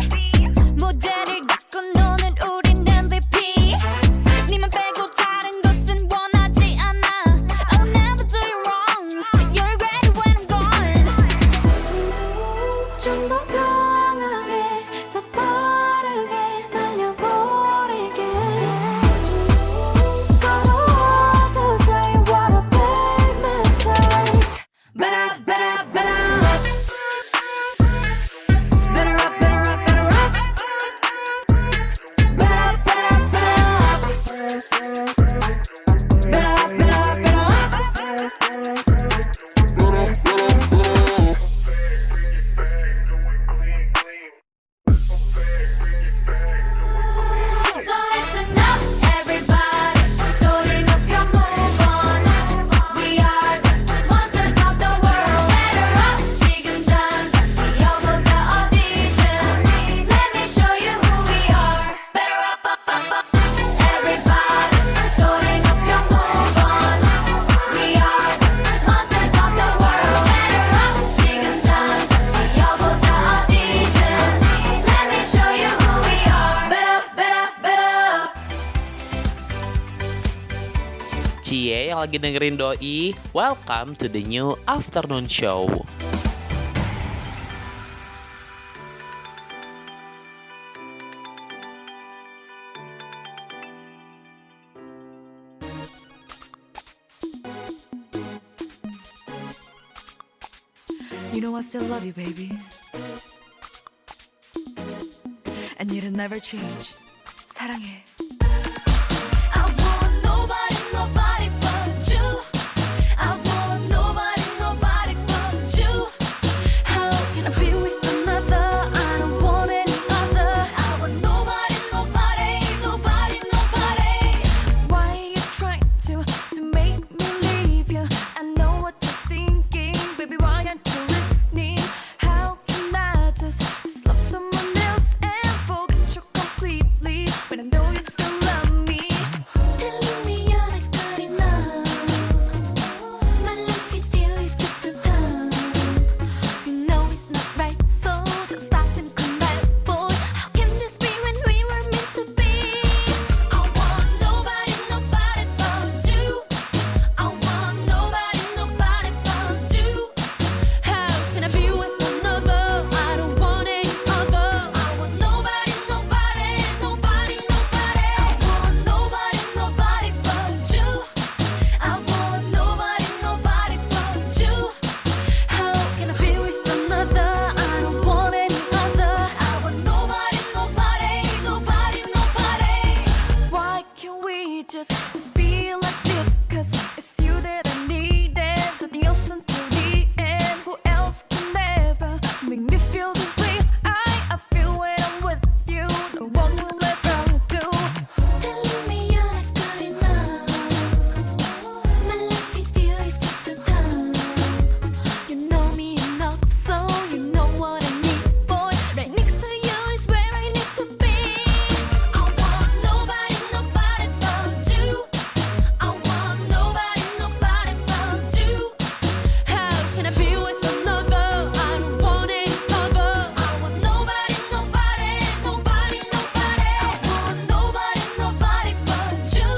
무대를 닦고 노는 우린 MVP. 니만 빼고 다른 것은 원하지 않아. I'll never do you wrong. You regret it when I'm gone. 좀 더 강하게, 더 빠르게 날려버릴게. Got a lot to say, what a big mistake.
Better, better, better. Better up, better up, better up. Better, better, better. Better up, better up, better up.
So listen up, everybody. 소리 높여 move on. We are the monsters of the world. Better up, 지금 당장 뛰어보자 어디든. Let me show you who we are. Better up, everybody. 소리 높여 move on. We are the monsters of the world. Better up, 지금 당장 뛰어보자 어디든. Let me show you who we are.
Better, better, better.
Cie yang lagi dengerin Doi, welcome to the new afternoon show.
You know I still love you, baby. And it'll never change. 사랑해.
I want nobody, nobody but you. I want nobody, nobody but you. How can I be with another? I don't want any other. I want nobody, nobody, nobody, nobody.
Why are you trying to make me leave you? I know what you're thinking, baby. Why aren't you listening? How can I just love someone else and forget you completely when I know you still love me?
Telling me you're not good enough. My love with you is just too tough.
You know it's not right, so just stop and come back, boy.
How can this be when we were meant to be? I want nobody, nobody but you. I want nobody, nobody but you.
How can I be with another? I don't want any other.
I want nobody, nobody, nobody, nobody. I want nobody, nobody but you. I want nobody, nobody but you.
How can I be with another? I don't want any other.
I want nobody, nobody, nobody, nobody.
Why can't we just be like this? 'Cause it's you that I need and nothing else until the end. Who else can ever make me feel the way I feel when I'm with you? No one will ever do.
Telling me you're not good enough. My love with you is just too tough.
You know me enough, so you know what I need, boy.
Right next to you is where I need to be. I want nobody, nobody but you. I want nobody, nobody but you.
How can I be with another? I don't want any other.
I want nobody, nobody, nobody, nobody. I want nobody, nobody but you.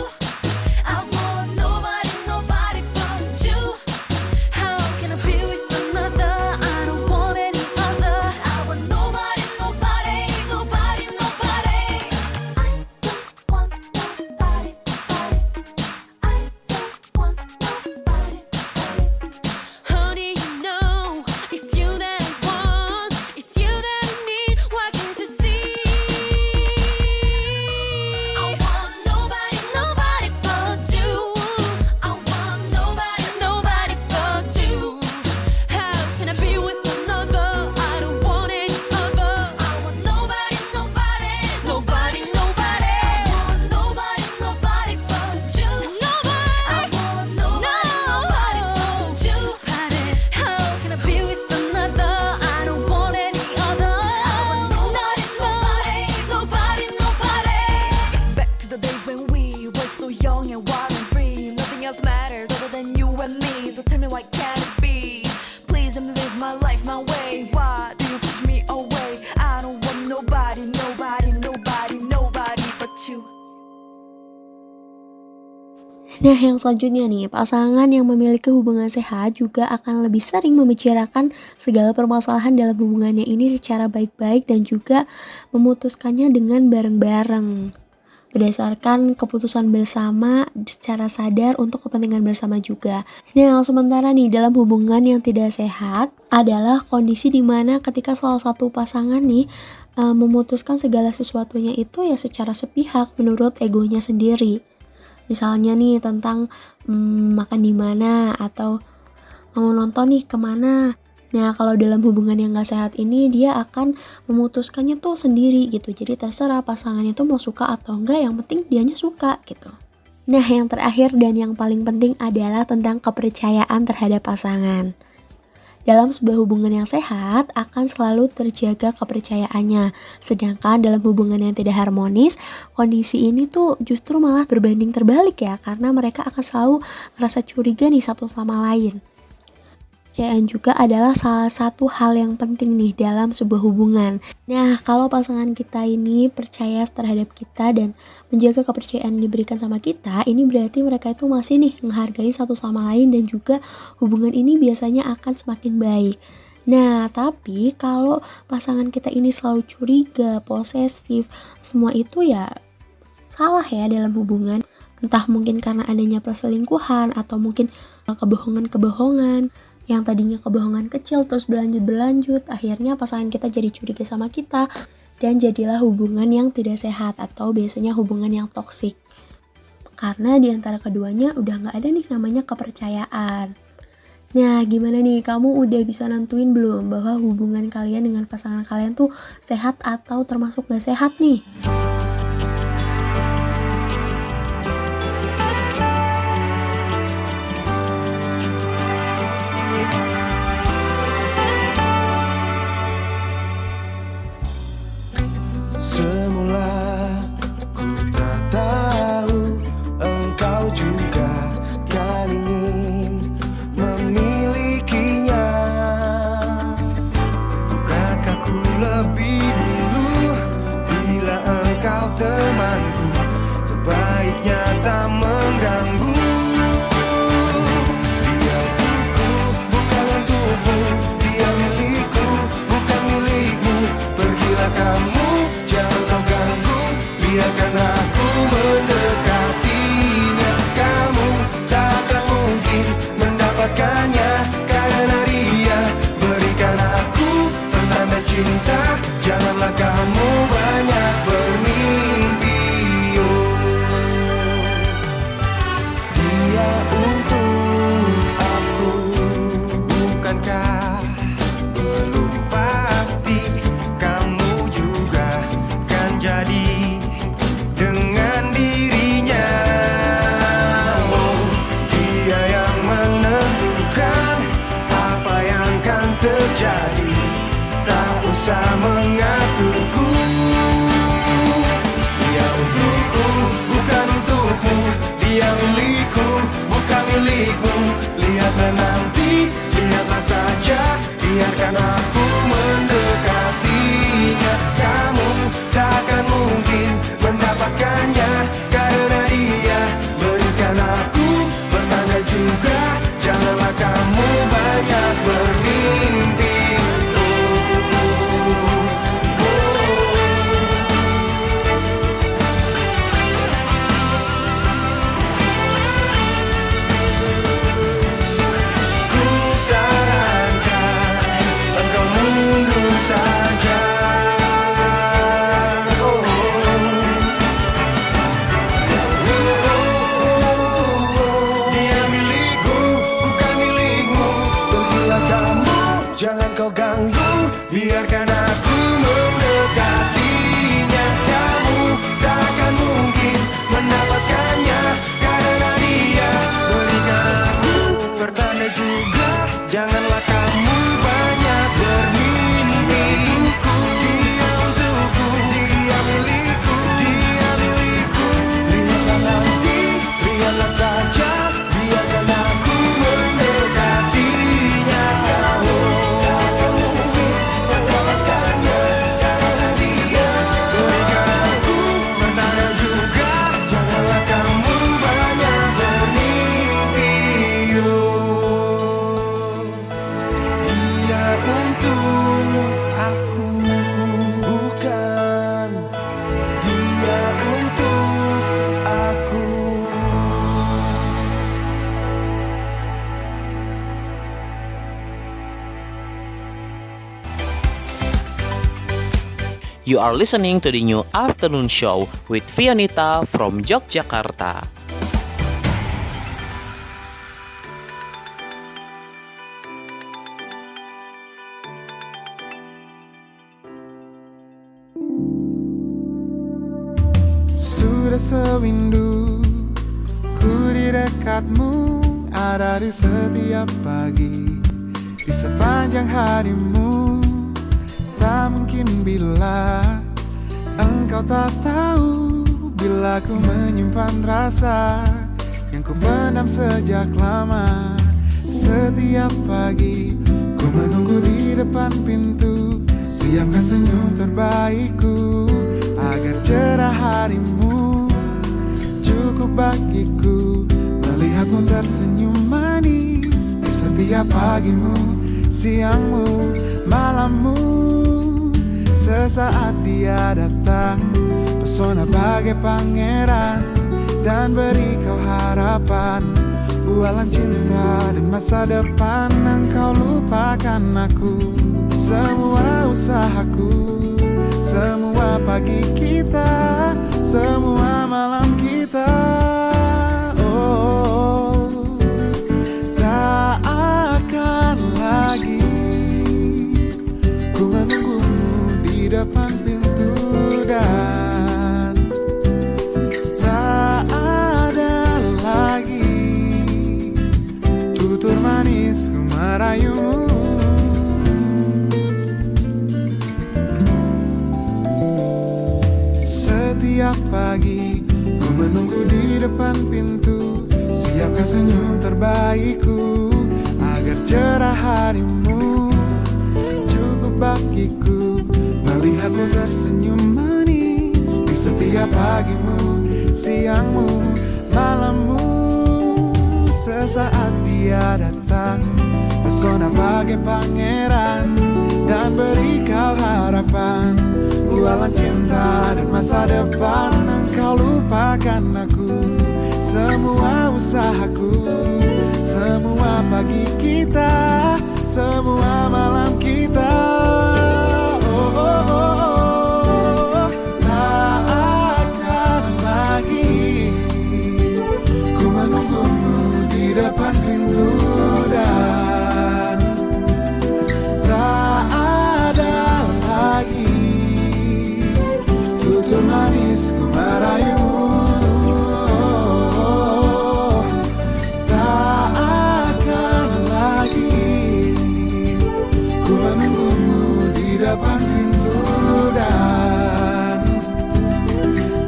I want nobody, nobody but you.
How can I be with another? I don't want any other.
I want nobody, nobody, nobody, nobody. I don't want nobody, nobody. I don't want nobody, nobody.
Honey, you know it's you that I want, it's you that I need. Why can't you see?
I want nobody, nobody but you. I want nobody, nobody but you.
How can I be with another? I don't want any other.
I want nobody, nobody, nobody, nobody. I want nobody, nobody but you. I want nobody, nobody but you.
How can I be with another? I don't want any other.
I want nobody, nobody, nobody, nobody.
Back to the days when we were so young and wild and free. Nothing else mattered other than you and me. So tell me why can't it be? Please let me live my life my way. Why do you push me away? I don't want nobody, nobody, nobody, nobody but you.
Nah, yang selanjutnya nih, pasangan yang memiliki hubungan sehat juga akan lebih sering membicarakan segala permasalahan dalam hubungannya ini secara baik-baik dan juga memutuskannya dengan bareng-bareng. Berdasarkan keputusan bersama secara sadar untuk kepentingan bersama juga. Nah, sementara nih dalam hubungan yang tidak sehat adalah kondisi dimana ketika salah satu pasangan nih memutuskan segala sesuatunya itu ya secara sepihak menurut egonya sendiri. Misalnya nih tentang makan di mana atau mau nonton nih kemana. Nah, kalau dalam hubungan yang gak sehat ini dia akan memutuskannya tuh sendiri gitu. Jadi terserah pasangannya tuh mau suka atau enggak, yang penting dianya suka gitu. Nah, yang terakhir dan yang paling penting adalah tentang kepercayaan terhadap pasangan. Dalam sebuah hubungan yang sehat akan selalu terjaga kepercayaannya. Sedangkan dalam hubungan yang tidak harmonis, kondisi ini tuh justru malah berbanding terbalik ya, karena mereka akan selalu merasa curiga nih satu sama lain. Kepercayaan juga adalah salah satu hal yang penting nih dalam sebuah hubungan. Nah, kalau pasangan kita ini percaya terhadap kita dan menjaga kepercayaan yang diberikan sama kita, ini berarti mereka itu masih nih menghargai satu sama lain dan juga hubungan ini biasanya akan semakin baik. Nah, tapi kalau pasangan kita ini selalu curiga, posesif, semua itu ya salah ya dalam hubungan. Entah mungkin karena adanya perselingkuhan atau mungkin kebohongan-kebohongan. Yang tadinya kebohongan kecil terus berlanjut, akhirnya pasangan kita jadi curiga sama kita, dan jadilah hubungan yang tidak sehat atau biasanya hubungan yang toksik. Karena di antara keduanya udah gak ada nih namanya kepercayaan. Nah, gimana nih, kamu udah bisa nentuin belum bahwa hubungan kalian dengan pasangan kalian tuh sehat atau termasuk gak sehat nih?
Semula ku tak tahu engkau juga kan ingin memilikinya. Bukankah ku lebih dulu bila engkau temanku, sebaiknya tak mengganggu. Dia untukku, bukan untukmu. Dia milikku, bukan milikmu. Pergilah kamu, jangan kau ganggu, biarkan aku mendekatinya. Kamu tak akan mungkin mendapatkannya, karena dia berikan aku pertanda cinta. Janganlah kamu banyak bermimpi. Dia untuk aku, bukankah belum pasti kamu juga kan jadi dengan dirinya. Oh, dia yang menentukan apa yang kan terjadi, tak usah mengaturku. Dia untukku, bukan untukmu. Dia milikku, bukan milikmu. Lihatlah nanti, lihatlah saja, biarkan aku mendekatinya. Kamu tak akan mungkin mendapatkannya, karena dia berikan aku pertanda juga. Janganlah kamu banyak bermimpi. Ku sarankan engkau mundur saja. Dia milikku, bukan milikmu. Pergilah kamu, jangan kau ganggu, biarkan aku mendekatinya. Kamu tak akan mungkin mendapatkannya, karena dia berikan aku pertanda juga. Janganlah kamu banyak bermimpi. Dia untukku, dia milikku, dia milikku. Lihatlah nanti, lihatlah saja, biarkan aku mendekatinya. Kamu tak akan mungkin mendapatkannya, karena dia berikan aku pertanda juga. Janganlah kamu banyak bermimpi. Dia untuk aku, bukan dia untuk aku.
You are listening to the new afternoon show with Fionita from Yogyakarta.
Sudah sewindu ku di dekatmu, ada di setiap pagi, di sepanjang harimu. Tak mungkin bila engkau tak tahu, bila ku menyimpan rasa yang ku pendam sejak lama. Setiap pagi ku menunggu di depan pintu, siapkan senyum terbaikku agar cerah harimu. Cukup bagiku melihatmu tersenyum manis di setiap pagimu, siangmu, malammu. Sesaat dia datang, pesona bagai pangeran, dan beri kau harapan Bualan cinta dan masa depan, engkau lupakan aku. Semua usahaku, semua pagi kita, semua malam kita. Oh, tak akan lagi ku menunggumu di depan pintu, dan tak ada lagi tutur manis ku merayumu. Setiap pagi ku menunggu di depan pintu, siapkan senyum terbaikku agar cerah harimu. Cukup bagiku melihatmu tersenyum manis di setiap pagimu, siangmu, malammu. Sesaat dia datang, pesona bagai pangeran, dan beri kau harapan. Bualan cinta dan masa depan, engkau lupakan aku. Semua usahaku, semua pagi kita, semua malam kita. Oh, oh, oh, oh. Tak akan lagi ku menunggumu di depan pintu, dan tak ada lagi tutur manis ku merayumu. Tak akan lagi ku menunggumu di depan pintu, dan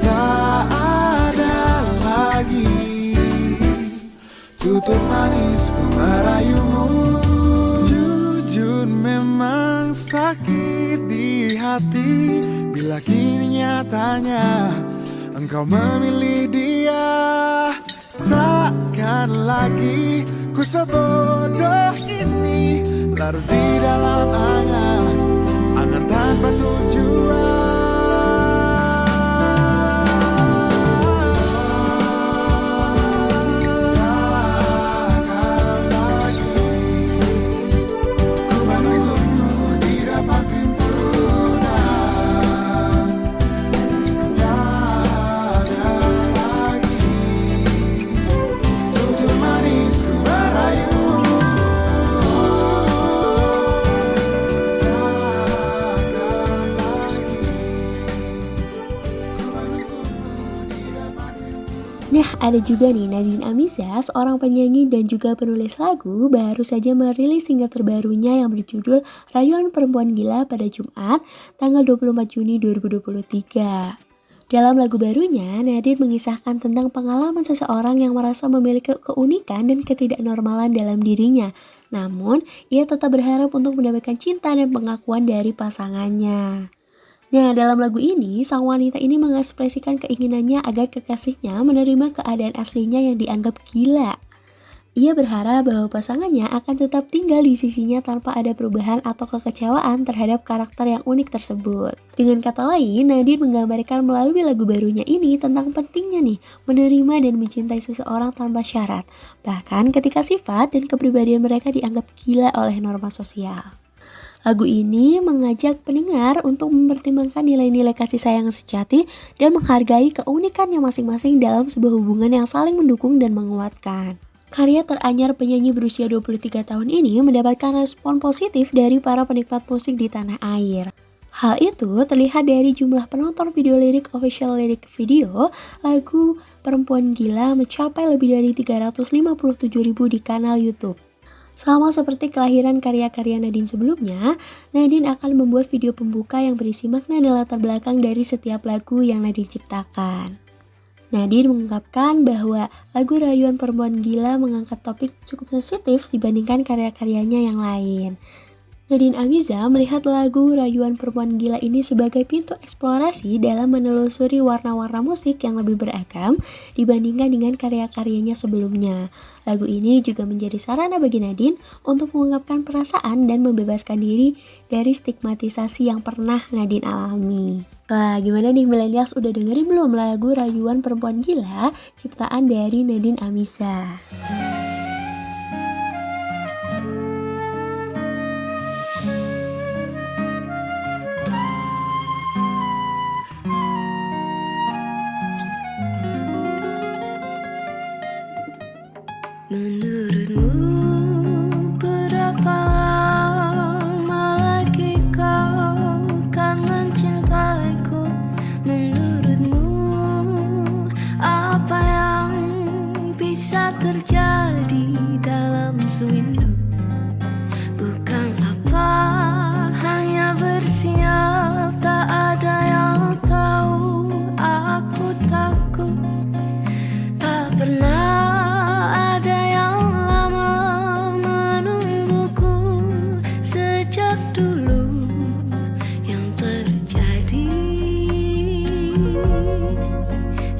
tak ada lagi tutur manis ku merayumu. Jujur memang sakit di hati bila kini nyatanya engkau memilih dia. Takkan lagi ku sebodoh ini, larut di dalam angan tanpa tujuan. Takkan lagi ku menunggumu di depan pintu, dan tak ada lagi tutur manis ku merayumu.
Nah, ada juga nih Nadine Amiza, seorang penyanyi dan juga penulis lagu, baru saja merilis single terbarunya yang berjudul Rayuan Perempuan Gila pada Jumat, tanggal 24 Juni 2023. Dalam lagu barunya, Nadine mengisahkan tentang pengalaman seseorang yang merasa memiliki keunikan dan ketidaknormalan dalam dirinya. Namun, ia tetap berharap untuk mendapatkan cinta dan pengakuan dari pasangannya. Nah, dalam lagu ini, sang wanita ini mengekspresikan keinginannya agar kekasihnya menerima keadaan aslinya yang dianggap gila. Ia berharap bahwa pasangannya akan tetap tinggal di sisinya tanpa ada perubahan atau kekecewaan terhadap karakter yang unik tersebut. Dengan kata lain, Nadine menggambarkan melalui lagu barunya ini tentang pentingnya nih menerima dan mencintai seseorang tanpa syarat, bahkan ketika sifat dan kepribadian mereka dianggap gila oleh norma sosial. Lagu ini mengajak pendengar untuk mempertimbangkan nilai-nilai kasih sayang sejati dan menghargai keunikannya masing-masing dalam sebuah hubungan yang saling mendukung dan menguatkan. Karya teranyar penyanyi berusia 23 tahun ini mendapatkan respon positif dari para penikmat musik di tanah air. Hal itu terlihat dari jumlah penonton video lirik official lirik video lagu Perempuan Gila mencapai lebih dari 357.000 di kanal YouTube. Sama seperti kelahiran karya-karya Nadine sebelumnya, Nadine akan membuat video pembuka yang berisi makna dan latar belakang dari setiap lagu yang Nadine ciptakan. Nadine mengungkapkan bahwa lagu Rayuan Perempuan Gila mengangkat topik cukup sensitif dibandingkan karya-karyanya yang lain. Nadine Amiza melihat lagu Rayuan Perempuan Gila ini sebagai pintu eksplorasi dalam menelusuri warna-warna musik yang lebih beragam dibandingkan dengan karya-karyanya sebelumnya. Lagu ini juga menjadi sarana bagi Nadine untuk mengungkapkan perasaan dan membebaskan diri dari stigmatisasi yang pernah Nadine alami. Wah, gimana nih millennials, udah dengerin belum lagu Rayuan Perempuan Gila ciptaan dari Nadine Amiza?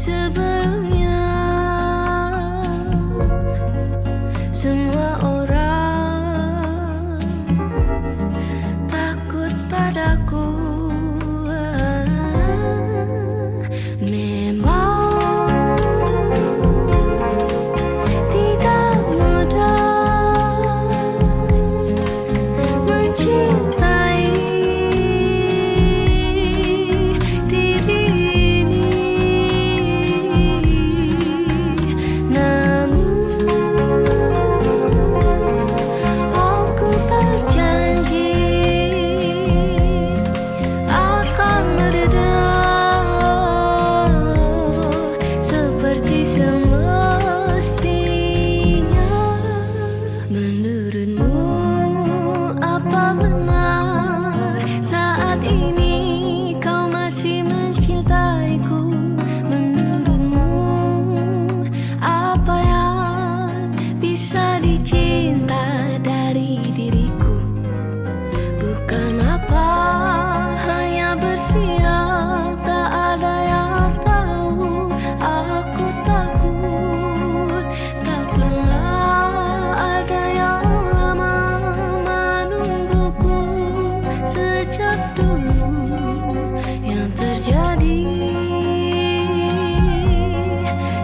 Sebelumnya semua orang takut padaku. Memang tidak mudah mencintai diri ini, namun aku berjanji akan meredam seperti semestinya. Menurutmu apa benar saat ini kau masih mencintaiku? Menurutmu apa yang bisa dicinta dari diriku? Bukan apa, hanya bersiap, tak ada yang tahu. Aku takut tak pernah ada yang lama menungguku. Sejak dulu yang terjadi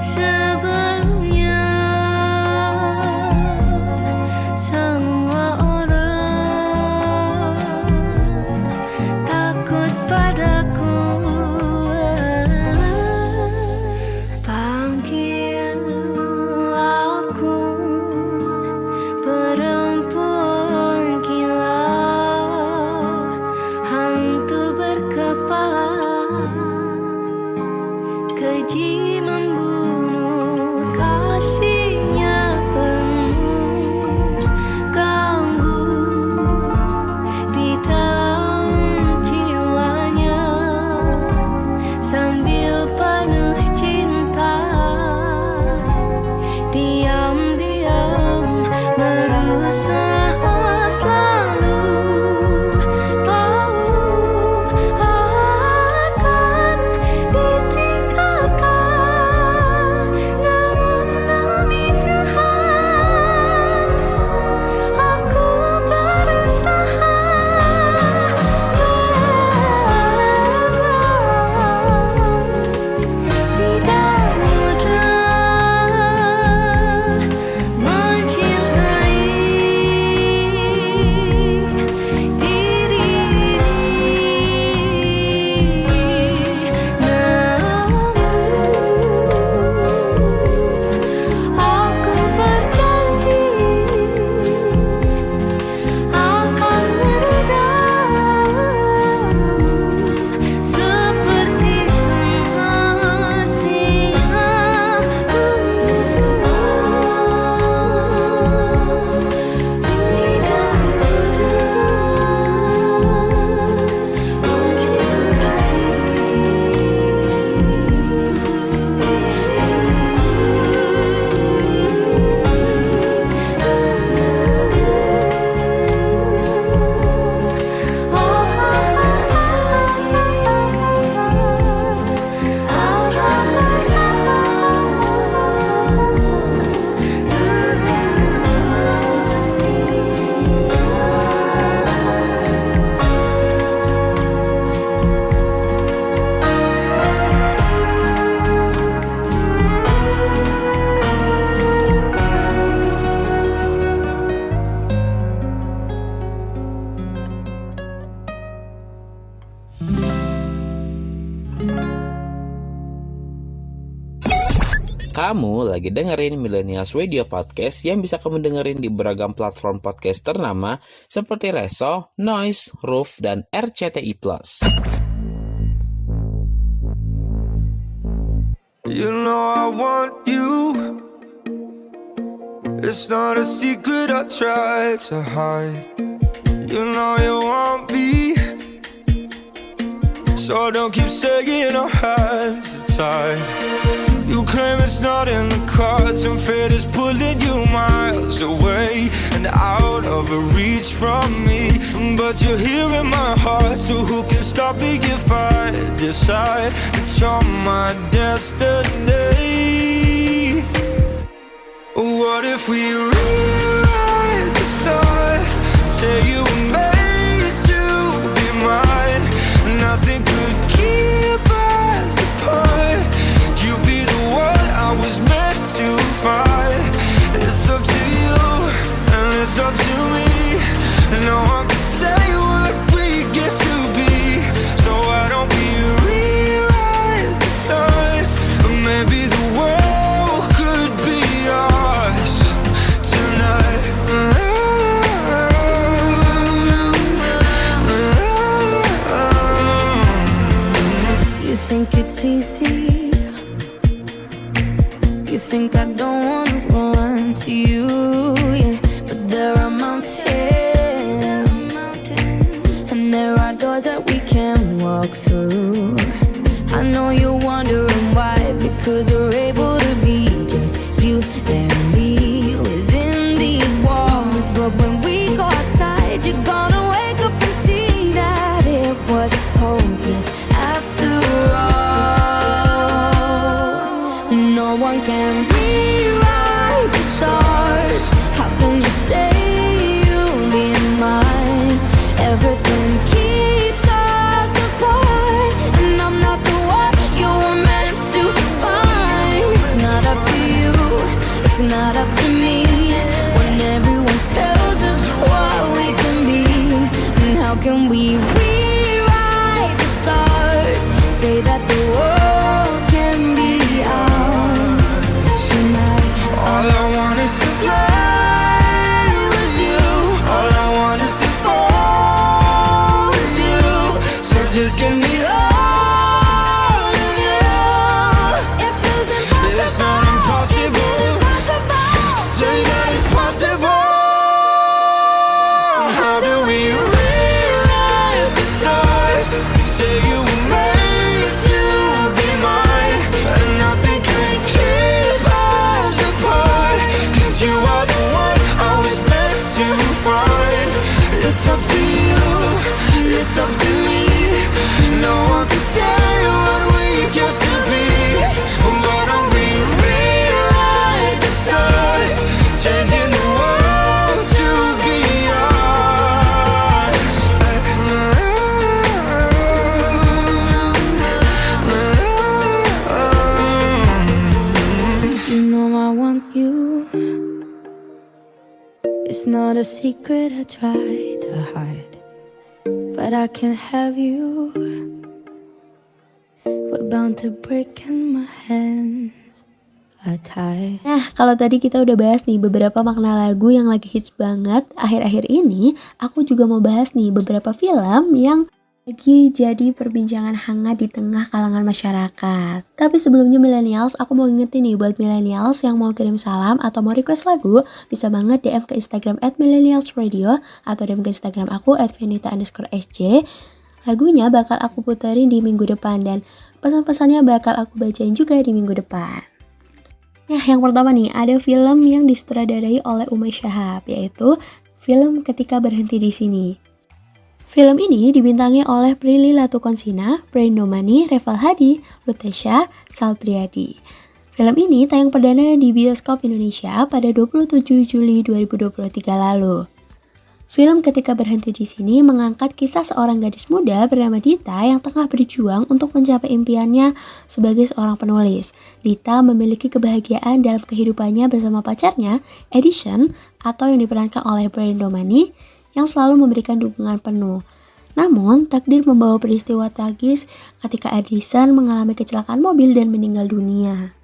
sebelumnya, semua orang takut padaku. Panggil aku perempuan gila, hantu berkepala, keji membunuh, kasihnya penuh ganggu di dalam jiwanya, sambil penuh cinta diam-diam berusaha selalu tahu akan ditinggalkan dengan demi Tuhan. Aku berusaha tidak mudah mencintai diri ini, namun aku berjanji akan meredam seperti semestinya.
Kamu lagi dengerin Millennials Radio Podcast yang bisa kamu dengerin di beragam platform podcast ternama seperti Reso, Noise, Roof, dan RCTI+.
You know I want you. It's not a secret I try to hide. You know you want me. So don't keep saying our hands are tied. You claim it's not in the cards, and fate is pulling you miles away and out of reach from me. But you're here in my heart, so who can stop me if I decide that you're my destiny? What if we rewrite the stars? Say you were made to be mine. Nothing could keep us apart. You be the one I was meant to find. It's up to you and it's up to me. No one can say what we get to be. So why don't we rewrite the stars? Maybe the world could be ours tonight.
You think it's easy? You think I don't wanna run to you, yeah. But there are mountains, and there are doors that we can walk through. I know you're wondering why, because we're able to be just you and me within these walls. But when we go outside, you're gonna wake up and see that it was hopeless after all. No one can rewrite the stars. How can you say you'll be mine? Everything keeps us apart, and I'm not the one you were meant to find. It's not up to you, it's not up to me. When everyone tells us what we can be, and how can we rewrite the stars? Say that the world can be ours tonight.
All I want is to fly with you. All I want is to fall with you. So just give me all of you.
It feels impossible.
It's not impossible. Say that it's possible. How do we rewrite the stars? Say you were made to be mine, and nothing can keep us apart. 'Cause you are the one I was meant to find. It's up to you, it's up to me. No one can say what we get to be. Why don't we rewrite the stars? Changing the world to be ours.
You know I want you. It's not a secret I try to hide, but I can't have you. We're bound to break and my hands are tied.
Nah, kalau tadi kita udah bahas nih beberapa makna lagu yang lagi hits banget akhir-akhir ini, aku juga mau bahas nih beberapa film yang lagi jadi perbincangan hangat di tengah kalangan masyarakat. Tapi sebelumnya millennials, aku mau ingetin nih buat millennials yang mau kirim salam atau mau request lagu, bisa banget DM ke Instagram @millennialsradio atau DM ke Instagram aku @venita_sj. Lagunya bakal aku puterin di minggu depan dan pesan-pesannya bakal aku bacain juga di minggu depan. Nah, yang pertama nih, ada film yang disutradarai oleh Umay Shahab, yaitu film Ketika Berhenti di Sini. Film ini dibintangi oleh Prilly Latukonsina, Brando Mani, Reval Hadi, Lutesha, Sal Priadi. Film ini tayang perdana di bioskop Indonesia pada 27 Juli 2023 lalu. Film Ketika Berhenti di Sini mengangkat kisah seorang gadis muda bernama Dita yang tengah berjuang untuk mencapai impiannya sebagai seorang penulis. Dita memiliki kebahagiaan dalam kehidupannya bersama pacarnya, Edison, atau yang diperankan oleh Brando Mani, yang selalu memberikan dukungan penuh. Namun, takdir membawa peristiwa tragis ketika Edison mengalami kecelakaan mobil dan meninggal dunia.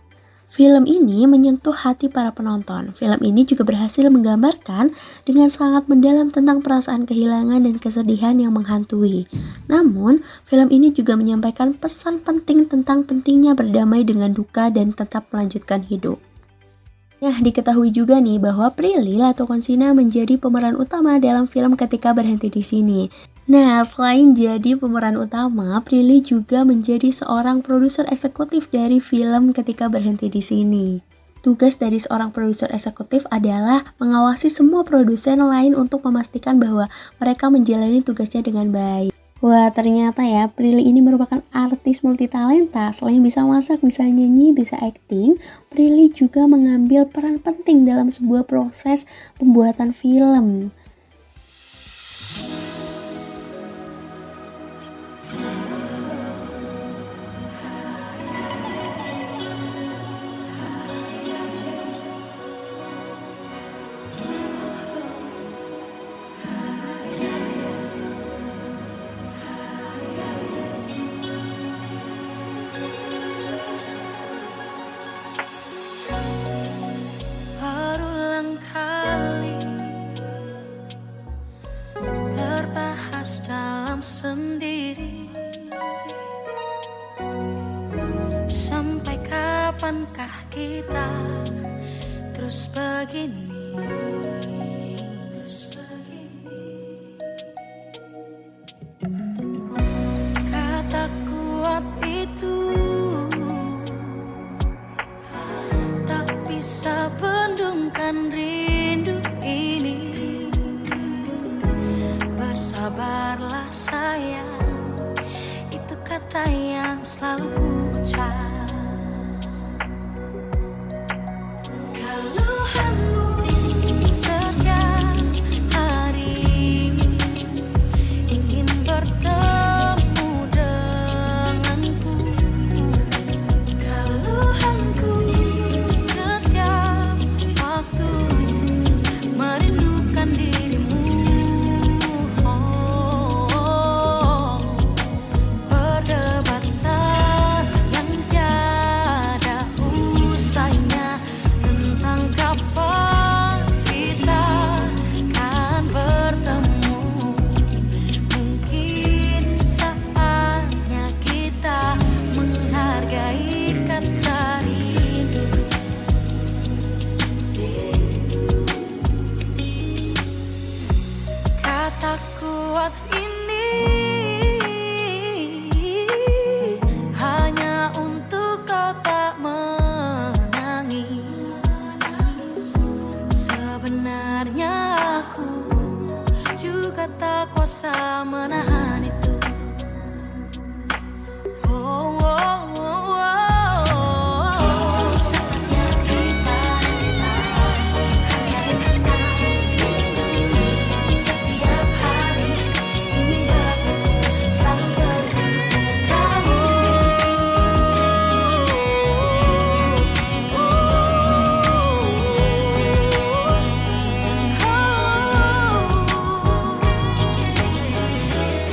Film ini menyentuh hati para penonton. Film ini juga berhasil menggambarkan dengan sangat mendalam tentang perasaan kehilangan dan kesedihan yang menghantui. Namun, film ini juga menyampaikan pesan penting tentang pentingnya berdamai dengan duka dan tetap melanjutkan hidup. Nah, diketahui juga nih bahwa Prilly Latuconsina menjadi pemeran utama dalam film Ketika Berhenti di Sini. Nah, selain jadi pemeran utama, Prilly juga menjadi seorang produser eksekutif dari film Ketika Berhenti di Sini. Tugas dari seorang produser eksekutif adalah mengawasi semua produsen lain untuk memastikan bahwa mereka menjalani tugasnya dengan baik. Wah, ternyata ya Prilly ini merupakan artis multitalenta. Selain bisa masak, bisa nyanyi, bisa akting, Prilly juga mengambil peran penting dalam sebuah proses pembuatan film.
Berulang kali terbahas dalam sendiri. Sampai kapankah kita terus begini? Kata kuat itu tak bisa bendungkan rindu ini. Bersabarlah sayang, itu kata yang selalu ku ucap. Keluhanmu setiap hari ingin bertemu denganku. Keluhanku setiap waktu merindukan dirimu. Perdebatan yang tiada usainya tentang kapan kita akan bertemu. Mungkin saatnya kita menghargai kata rindu. Kata kuat ini hanya untuk kau tak menangis. Sebenarnya aku juga tak kuasa menahan itu. Oh, oh, oh, oh. Saatnya kita hargai kata rindu. Setiap hari ingin bertemu, selalu bertemu kamu.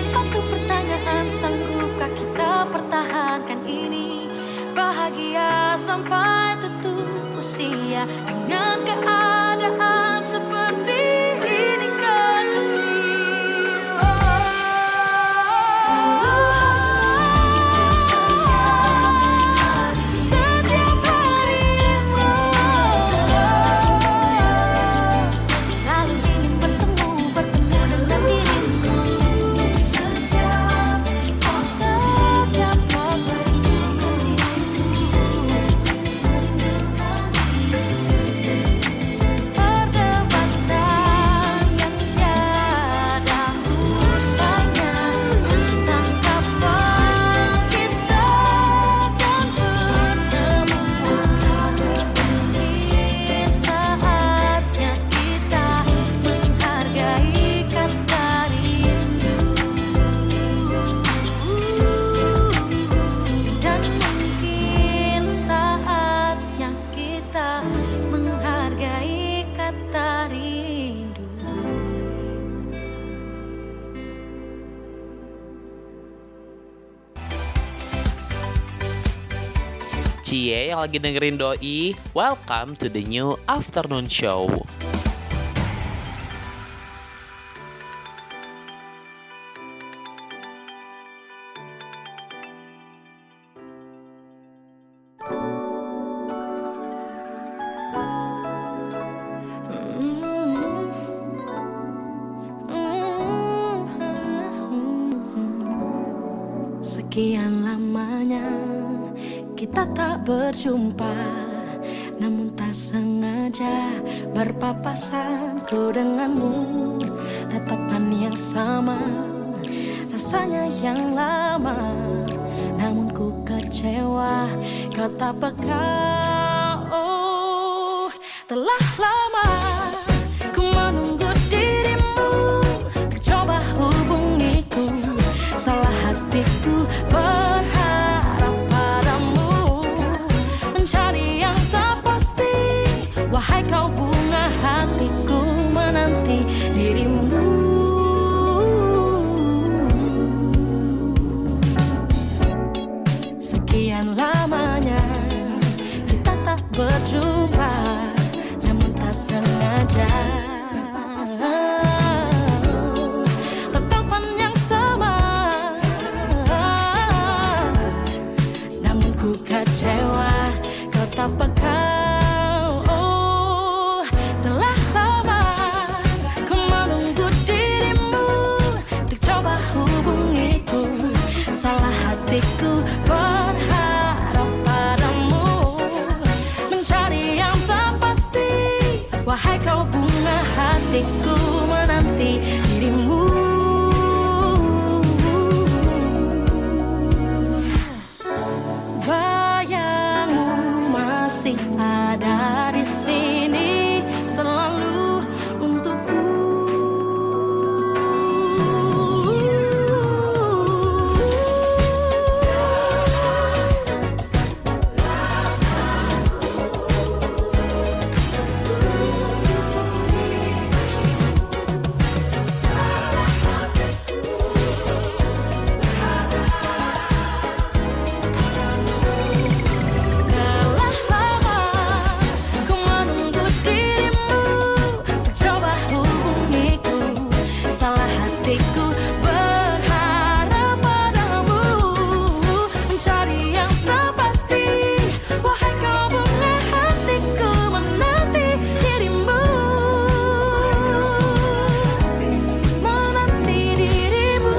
Satu pertanyaan, sanggupkah kita pertahankan ini? Bahagia sampai tutup usia dengan keadaan seperti ini, kekasih. Setiap hari selalu ingin bertemu dengan dirimu. Setiap waktu perdebatan yang tiada usainya tentang kapan kita akan bertemu. Mungkin saatnya kita menghargai kata rindu. Dan mungkin saatnya kita menghargai kata rindu.
Cie yang lagi dengerin Doi, welcome to the new afternoon show.
Sekian lamanya kita tak berjumpa, namun tak sengaja berpapasan ku denganmu. Tatapan yang sama, rasanya yang lama, namun ku kecewa kau tak peka. Oh, telah lama ku menunggu dirimu, tercoba hubungiku, salah hatiku berharap padamu, mencari yang tak pasti. Wahai kau bunga hatiku, menanti dirimu. Sekian lamanya kita tak berjumpa, namun tak sengaja. Tatapan yang sama, namun ku kecewa kau tak peka. Oh, telah lama ku menunggu dirimu, tercoba hubungiku, salah hatiku berharap padamu, mencari yang tak pasti. Wahai kau bunga hatiku, menanti dirimu. Bayangmu masih ada di sini, selalu untukku. Telah lama ku menunggu dirimu, tercoba hubungiku, salah hatiku berharap padamu, mencari yang tak pasti. Wahai kau bunga hatiku, menanti dirimu, menanti dirimu.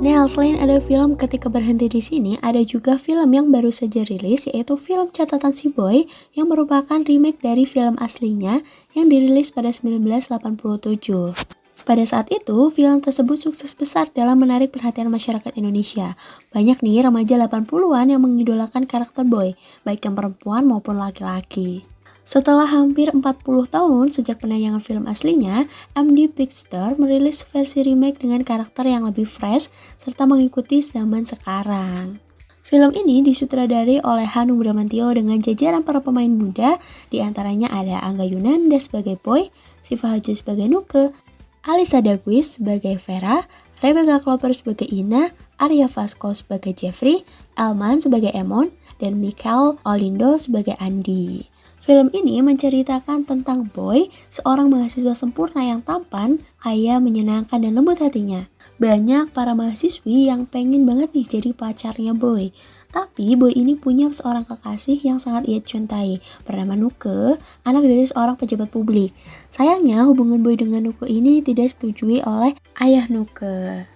Nah, selain ada film Ketika Berhenti di Sini, ada juga film yang baru saja rilis, yaitu film Catatan Si Boy yang merupakan remake dari film aslinya yang dirilis pada 1987. Pada saat itu, film tersebut sukses besar dalam menarik perhatian masyarakat Indonesia. Banyak nih remaja 80-an yang mengidolakan karakter Boy, baik yang perempuan maupun laki-laki. Setelah hampir 40 tahun sejak penayangan film aslinya, MD Pictures merilis versi remake dengan karakter yang lebih fresh serta mengikuti zaman sekarang. Film ini disutradari oleh Hanung Bramantyo dengan jajaran para pemain muda, diantaranya ada Angga Yunanda sebagai Boy, Siva Haju sebagai Nuke, Alisa Daguis sebagai Vera, Rebecca Clover sebagai Ina, Arya Vasco sebagai Jeffrey, Elman sebagai Emon, dan Michael Olindo sebagai Andi. Film ini menceritakan tentang Boy, seorang mahasiswa sempurna yang tampan, kaya, menyenangkan, dan lembut hatinya. Banyak para mahasiswi yang pengen banget nih jadi pacarnya Boy. Tapi Boy ini punya seorang kekasih yang sangat ia cintai, bernama Nuke, anak dari seorang pejabat publik. Sayangnya hubungan Boy dengan Nuke ini tidak disetujui oleh ayah Nuke.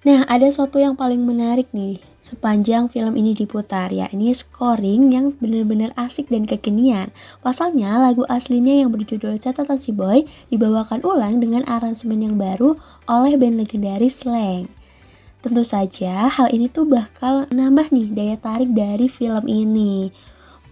Nah, ada satu yang paling menarik nih sepanjang film ini diputar, yakni scoring yang benar-benar asik dan kekinian. Pasalnya, lagu aslinya yang berjudul Catatan Si Boy dibawakan ulang dengan aransemen yang baru oleh band legendaris Slank. Tentu saja, hal ini tuh bakal nambah nih daya tarik dari film ini.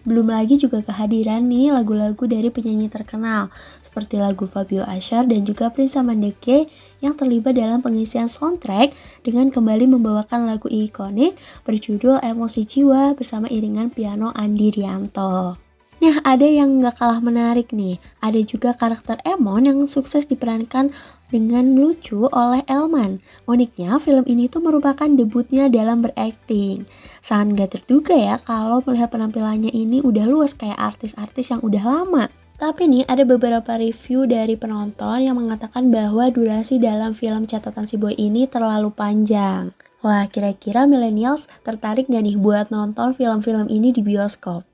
Belum lagi juga kehadiran nih lagu-lagu dari penyanyi terkenal seperti lagu Fabio Asher dan juga Prince Amandeke yang terlibat dalam pengisian soundtrack dengan kembali membawakan lagu ikonik berjudul Emosi Jiwa bersama iringan piano Andi Rianto. Nah, ada yang gak kalah menarik nih. Ada juga karakter Emon yang sukses diperankan dengan lucu oleh Elman. Uniknya, film ini tuh merupakan debutnya dalam berakting. Sangat gak terduga ya kalau melihat penampilannya ini udah luas kayak artis-artis yang udah lama. Tapi nih, ada beberapa review dari penonton yang mengatakan bahwa durasi dalam film Catatan Si Boy ini terlalu panjang. Wah, kira-kira millennials tertarik gak nih buat nonton film-film ini di bioskop?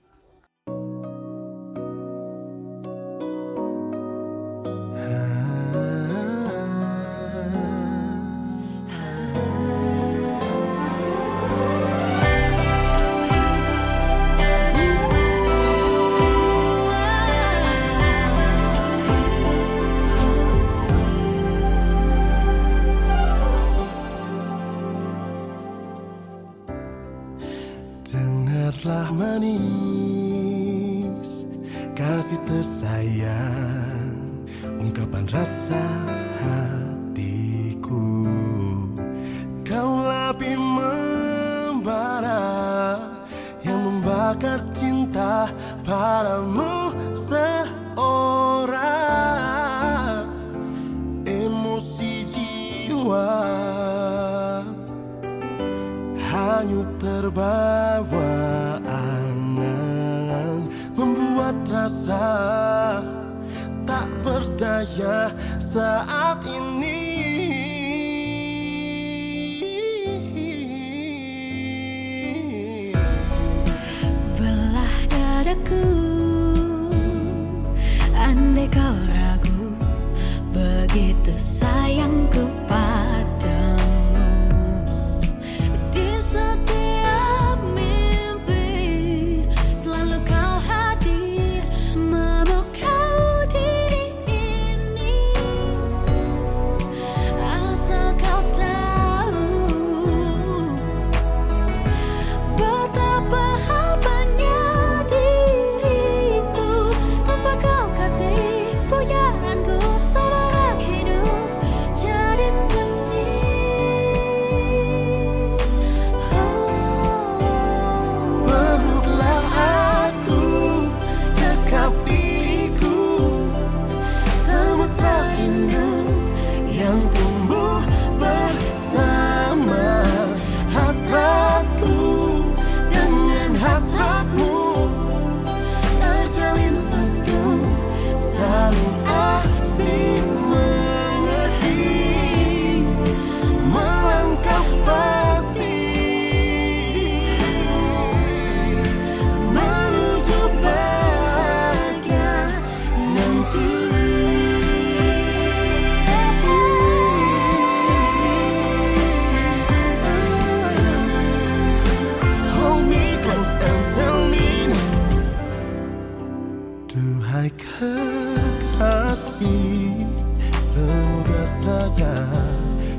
manis, kasih tersayang, ungkapan rasa hatiku. Kaulah api membara yang membakar cinta padamu seorang. Emosi jiwa hanyut terbawa angan, membuat rasa tak berdaya saat ini.
Belah dadaku, andai kau ragu, begitu sayangku padamu. Di setiap mimpi selalu kau hadir, memukau diri ini. Asal kau tahu betapa hamanya diriku tanpa kau kasih pujaanku. Sebarang hidup jadi sunyi.
Peluklah aku, dekap diriku, semesta rindu yang tumbuh bersama. Hasratku dengan hasratmu terjalin utuh, saling asing mengerti, melangkah pasti menuju bahagia nanti. Hold me close and tell me now. Duhai kekasih, semoga saja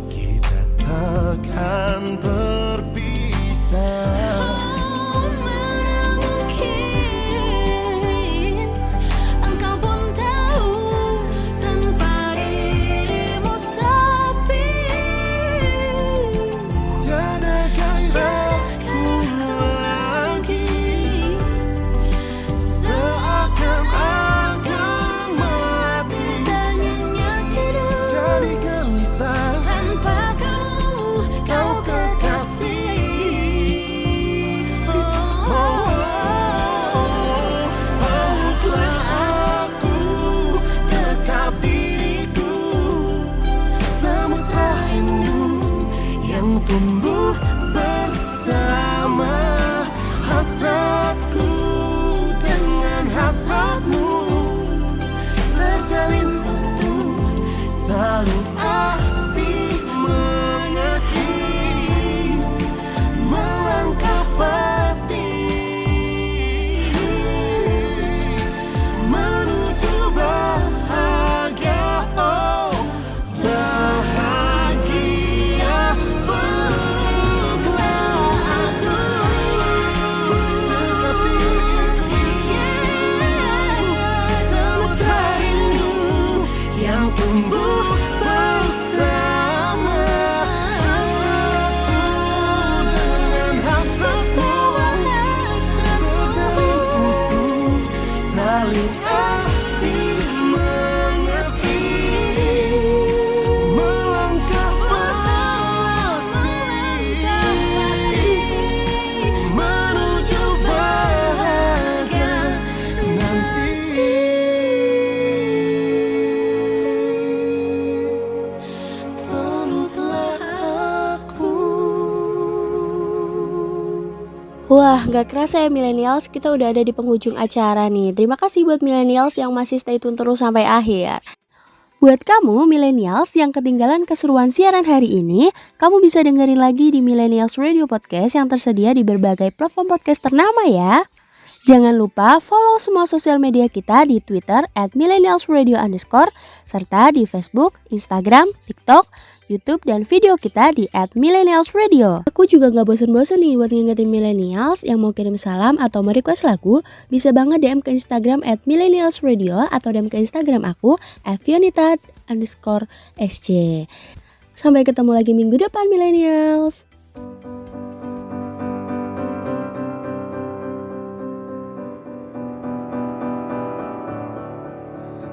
kita takkan berpisah.
Mana mungkin engkau pun tahu tanpa dirimu sepi.
Tiada gairahku lagi, seakan-akan mati,
Dan nyenyak hidup
jadi gelisah.
tanpa kamu, kau kekasih.
Peluklah aku, dekap diriku, semesta rindu yang tumbuh bersama. Hasratku dengan hasratmu terjalin utuh, saling asih mengerti, melangkah pasti menuju bahagia. Oh, bahagia. Peluklah aku, dekap diriku, semesta rindu yang tumbuh bersama. Hasratku dengan hasratmu terjalin utuh, saling asih mengerti, melangkah pasti menuju bahagia nanti. Peluklah aku.
Wah, gak kerasa ya millennials, kita udah ada di penghujung acara nih. Terima kasih buat millennials yang masih stay tune terus sampai akhir. Buat kamu millennials yang ketinggalan keseruan siaran hari ini, kamu bisa dengerin lagi di Millennials Radio Podcast yang tersedia di berbagai platform podcast ternama ya. Jangan lupa follow semua sosial media kita di Twitter @millennialsradio_, serta di Facebook, Instagram, TikTok, YouTube dan video kita di @millennialsradio. Aku juga gak bosan-bosan nih buat ngingetin millennials yang mau kirim salam atau mau request lagu, bisa banget DM ke Instagram @millennialsradio atau DM ke Instagram aku @fionita_sc. Sampai ketemu lagi minggu depan millennials.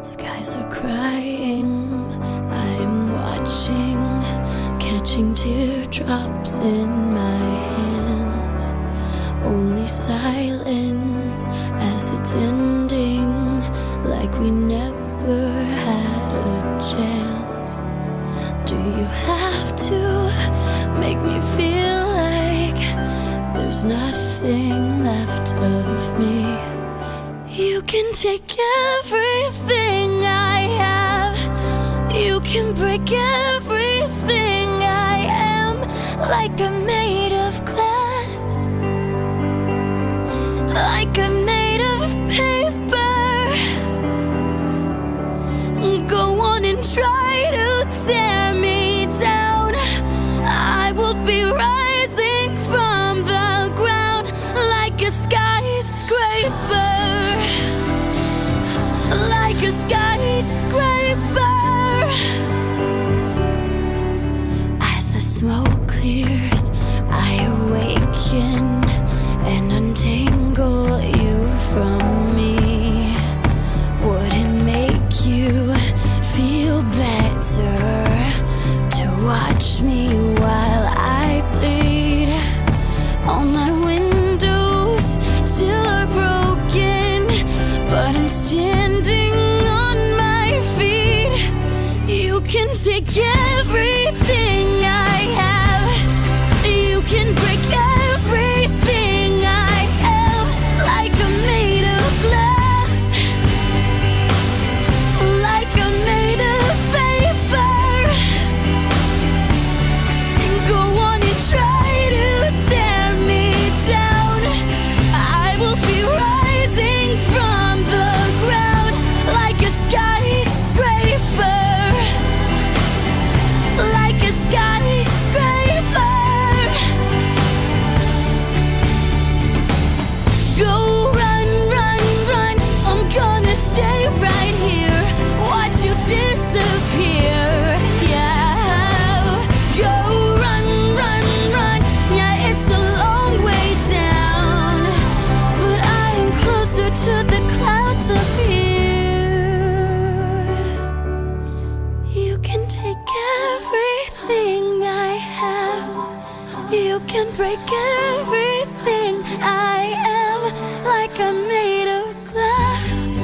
Skies are crying, I'm watching, catching teardrops in my hands. Only silence as it's ending, like we never had a chance. Do you have to make me feel like there's nothing left of me? You can take everything I have, you can break everything I am, like I'm made of glass, like I'm made of paper. Go on and try to tear me down, I will be rising from the ground like a skyscraper. Like a skyscraper. As the smoke clears, I awaken and untangle you from me. Would it make you feel better to watch me while I bleed? All my windows still are broken, but I'm standing on my feet. You can take everything I have, you can break everything I am, like I'm made of glass, like I'm made of paper. And go on and try to tear me down, I will be rising from the ground like a skyscraper, like a skyscraper. Go run, run, run, I'm gonna stay right here, watch you disappear, yeah. Go run, run, run, yeah, it's a long way down, but I am closer to the clouds up here. You can take everything I have, you can break everything I am, like I'm made of glass,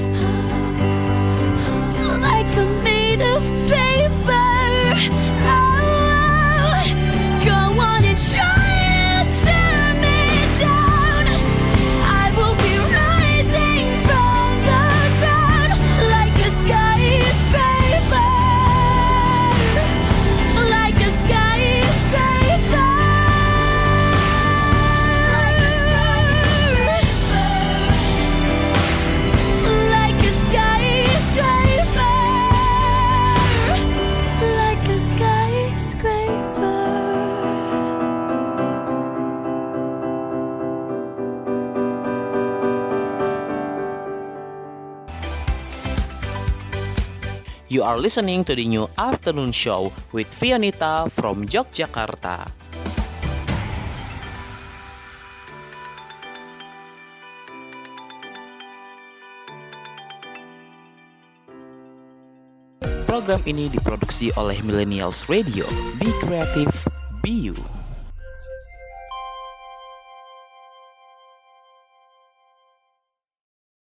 like I'm made of paper. Oh, go on and try to tear me down, I will be rising from the ground like a skyscraper, like a skyscraper, like a skyscraper, like a skyscraper.
You are listening to the new afternoon show with Fionita from Yogyakarta. Program ini diproduksi oleh Millennials Radio. Be creative, be you.